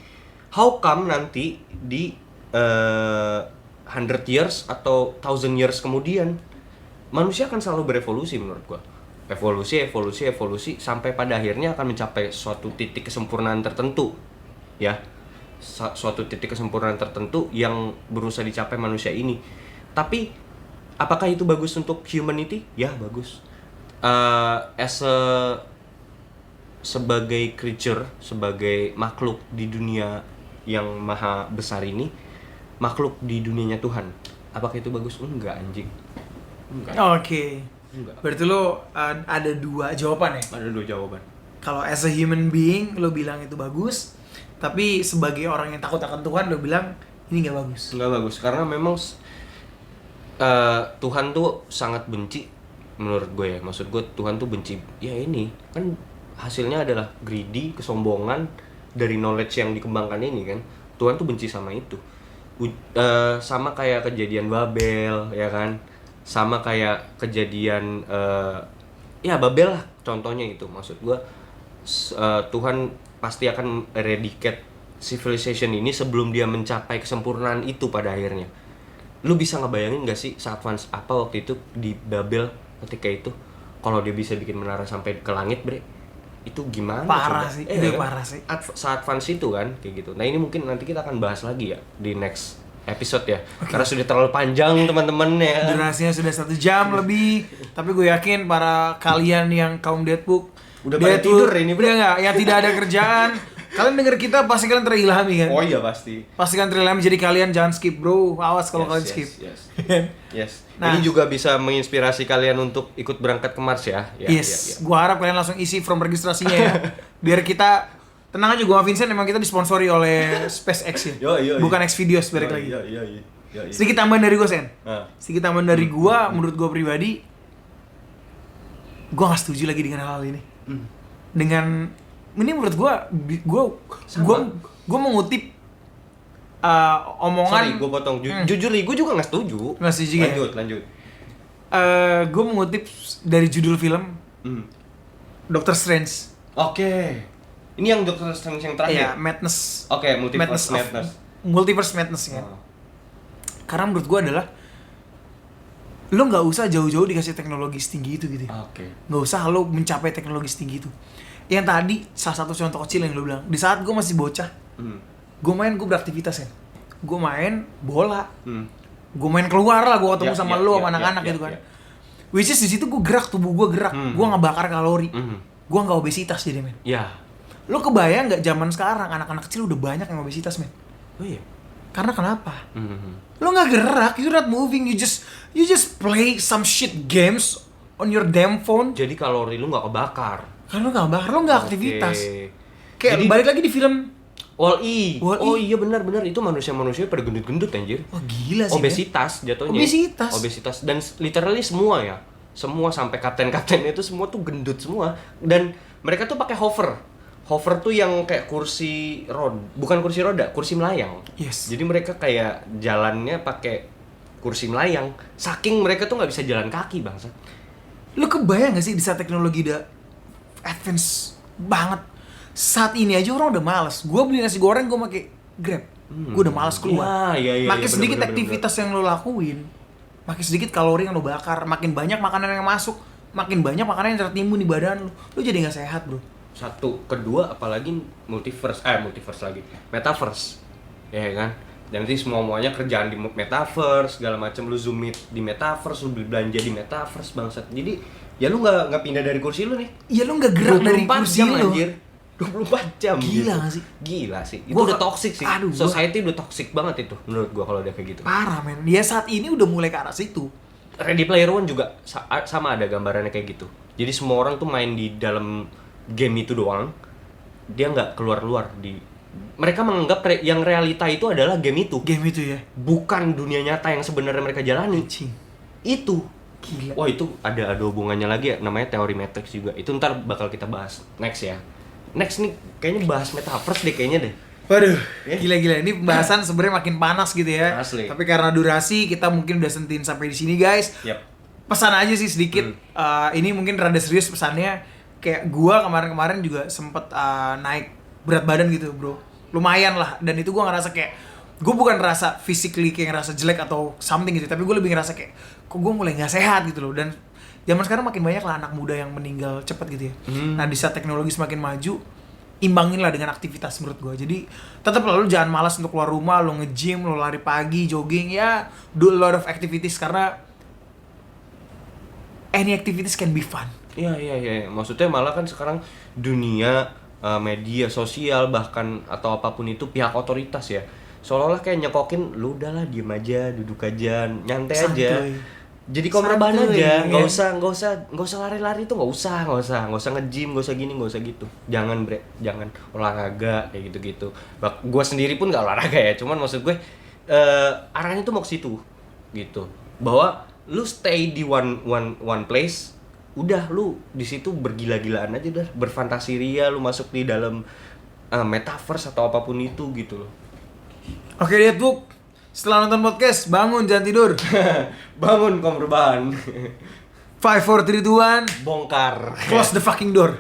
How come nanti di 100 years atau 1000 years kemudian manusia akan selalu berevolusi menurut gua. Evolusi sampai pada akhirnya akan mencapai suatu titik kesempurnaan tertentu. Ya. Suatu titik kesempurnaan tertentu yang berusaha dicapai manusia ini. Tapi apakah itu bagus untuk humanity? Ya, bagus. Sebagai creature, sebagai makhluk di dunia yang maha besar ini, makhluk di dunianya Tuhan, apakah itu bagus? Enggak anjing. Enggak. Oke. Enggak. Berarti lo ada 2 jawaban ya? Ada 2 jawaban. Kalau as a human being lo bilang itu bagus, tapi sebagai orang yang takut akan Tuhan lo bilang ini nggak bagus. Enggak bagus karena memang Tuhan tuh sangat benci menurut gue ya. Maksud gue Tuhan tuh benci ya, ini kan hasilnya adalah greedy, kesombongan dari knowledge yang dikembangkan ini kan. Tuhan tuh benci sama itu. Sama kayak kejadian Babel ya kan, sama kayak kejadian ya Babel lah contohnya itu. Maksud gue Tuhan pasti akan eradicate civilization ini sebelum dia mencapai kesempurnaan itu pada akhirnya. Lu bisa ngebayangin gak sih se-advance apa waktu itu di Babel ketika itu? Kalau dia bisa bikin menara sampai ke langit, bre, itu gimana? Parah coba? sih, itu parah sih. Se-advance itu kan, kayak gitu. Nah ini mungkin nanti kita akan bahas lagi ya di next episode ya. Karena sudah terlalu panjang teman-teman ya. Durasinya sudah 1 jam lebih. Tapi gue yakin para kalian yang kaum Deadbook Udah pada tidur ini, udah nggak? Yang tidak ada kerjaan, Kalian denger kita pasti kalian terilhami kan? Oh iya pasti. Pasti kalian terilhami, jadi kalian jangan skip bro. Awas kalau kalian skip. Yes. Nah. Ini juga bisa menginspirasi kalian untuk ikut berangkat ke Mars ya. Yes. Gua harap kalian langsung isi form registrasinya ya. Biar kita tenang aja, gua sama Vincent emang kita disponsori oleh SpaceX ya. Bukan Xvideos balik lagi. Iya. Sedikit tambahan dari gua, Sen. Ah. Sedikit tambahan dari gua, menurut gua pribadi, gua nggak setuju lagi dengan hal ini. Dengan ini menurut gua mengutip omongan. Sorry, gue potong. Jujur nih, gue juga nggak setuju. Nggak setuju ya? Lanjut. Gue mengutip dari judul film Doctor Strange. Oke. Ini yang Doctor Strange yang Iya, terakhir. Madness. Oke, Multiverse Madness. Multiverse Madness ya. Oh. Karena menurut gue adalah lo nggak usah jauh-jauh dikasih teknologi setinggi itu gitu. Oke. Nggak usah lo mencapai teknologi setinggi itu. Yang tadi salah satu contoh kecil yang lo bilang. Di saat gue masih bocah, gue beraktivitas ya. Gue main bola. Gue main keluar lah, gue ketemu sama lo sama anak-anak gitu kan. Which is di situ gue gerak, tubuh gue gerak. Gue ngebakar kalori. Gue nggak obesitas jadi men. Ya. Lo kebayang nggak zaman sekarang anak-anak kecil udah banyak yang obesitas men? Oh iya. Karena kenapa? Lo nggak gerak, you're not moving, you just play some shit games on your damn phone. Jadi kalori lu nggak kebakar. Kan lo nggak bakar, lo nggak aktivitas. Kayak Jadi- balik lagi di film. Wall-E. Wall-E. Oh iya benar itu manusia pada gendut-gendut anjir. Wah gila sih. Obesitas jatuhnya. Obesitas dan literally semua ya. Semua sampai kapten-kaptennya itu semua tuh gendut semua dan mereka tuh pakai hover. Hover tuh yang kayak bukan kursi roda, kursi melayang. Yes. Jadi mereka kayak jalannya pakai kursi melayang. Saking mereka tuh nggak bisa jalan kaki bangsa. Lo kebayang gak sih di saat teknologi udah advance banget, saat ini aja orang udah malas. Gue beli nasi goreng, gue pakai Grab. Gue udah malas keluar. Iya, Makin sedikit bener. aktivitas yang lo lakuin, makin sedikit kalori yang lo bakar, makin banyak makanan yang masuk, makin banyak makanan yang tertimbun di badan lo. Lo jadi nggak sehat bro. Satu, kedua apalagi multiverse lagi. Metaverse. Ya kan? Dan nanti semuanya kerjaan di metaverse, segala macam lu zoom di metaverse, lu beli belanja di metaverse bangsat. Jadi ya lu nggak pindah dari kursi lu nih. Iya lo nggak gerak dari 24 kursi jam lo. anjir. 24 jam. Gila gitu. nggak sih? Gila sih. Itu Gua udah toxic sih. aduh, Society udah toxic banget itu menurut gua kalau udah kayak gitu. Parah men. Dia saat ini udah mulai ke arah situ. Ready Player One juga sama ada gambarannya kayak gitu. Jadi semua orang tuh main di dalam game itu doang. Dia nggak keluar mereka menganggap yang realita itu adalah game itu. Game itu ya. Bukan dunia nyata yang sebenarnya mereka jalani. Cing. Itu. Gila. Wah itu ada hubungannya lagi ya, namanya teori Matrix juga. Itu ntar bakal kita bahas next ya. Next nih kayaknya bahas metaverse deh kayaknya deh. Waduh, Ya. gila-gila. Ini pembahasan sebenarnya makin panas gitu ya. Asli. Tapi karena durasi kita mungkin udah sentin sampai di sini guys. Yap. Pesan aja sih sedikit. Ini mungkin rada serius pesannya. Kayak gua kemarin-kemarin juga sempet naik berat badan gitu bro. Lumayan lah. Dan itu gua ngerasa kayak, gua bukan ngerasa physically kayak ngerasa jelek atau something gitu. Tapi gua lebih ngerasa kayak, kok gua mulai gak sehat gitu loh. Dan zaman sekarang makin banyak lah anak muda yang meninggal cepat gitu ya. Nah di saat teknologi semakin maju, imbangin lah dengan aktivitas menurut gua. Jadi tetap lah lu jangan malas untuk keluar rumah, lu nge-gym, lu lari pagi, jogging ya, do a lot of activities karena any activities can be fun. Iya. Maksudnya malah kan sekarang dunia media sosial bahkan atau apapun itu pihak otoritas ya. Seolah-olah kayak nyekokin lu udahlah diem aja, duduk aja, nyantai aja. Santuy. Jadi kau rebahan Santuy, aja, nggak ya. usah lari-lari tuh nggak usah nge-gym, nggak usah gini, nggak usah gitu. Jangan olahraga kayak gitu-gitu. Gue sendiri pun nggak olahraga ya, cuman maksud gue arahnya tuh mau ke situ gitu. Bahwa lu stay di one place, udah lu di situ bergila-gilaan aja dah, berfantasi ria, lu masuk di dalam metaverse atau apapun itu gitu loh. Oke lihat Buk, setelah nonton podcast, bangun jangan tidur. Bangun kaum rebahan. 5, 4, 3, 2, 1, Bongkar. close the fucking door.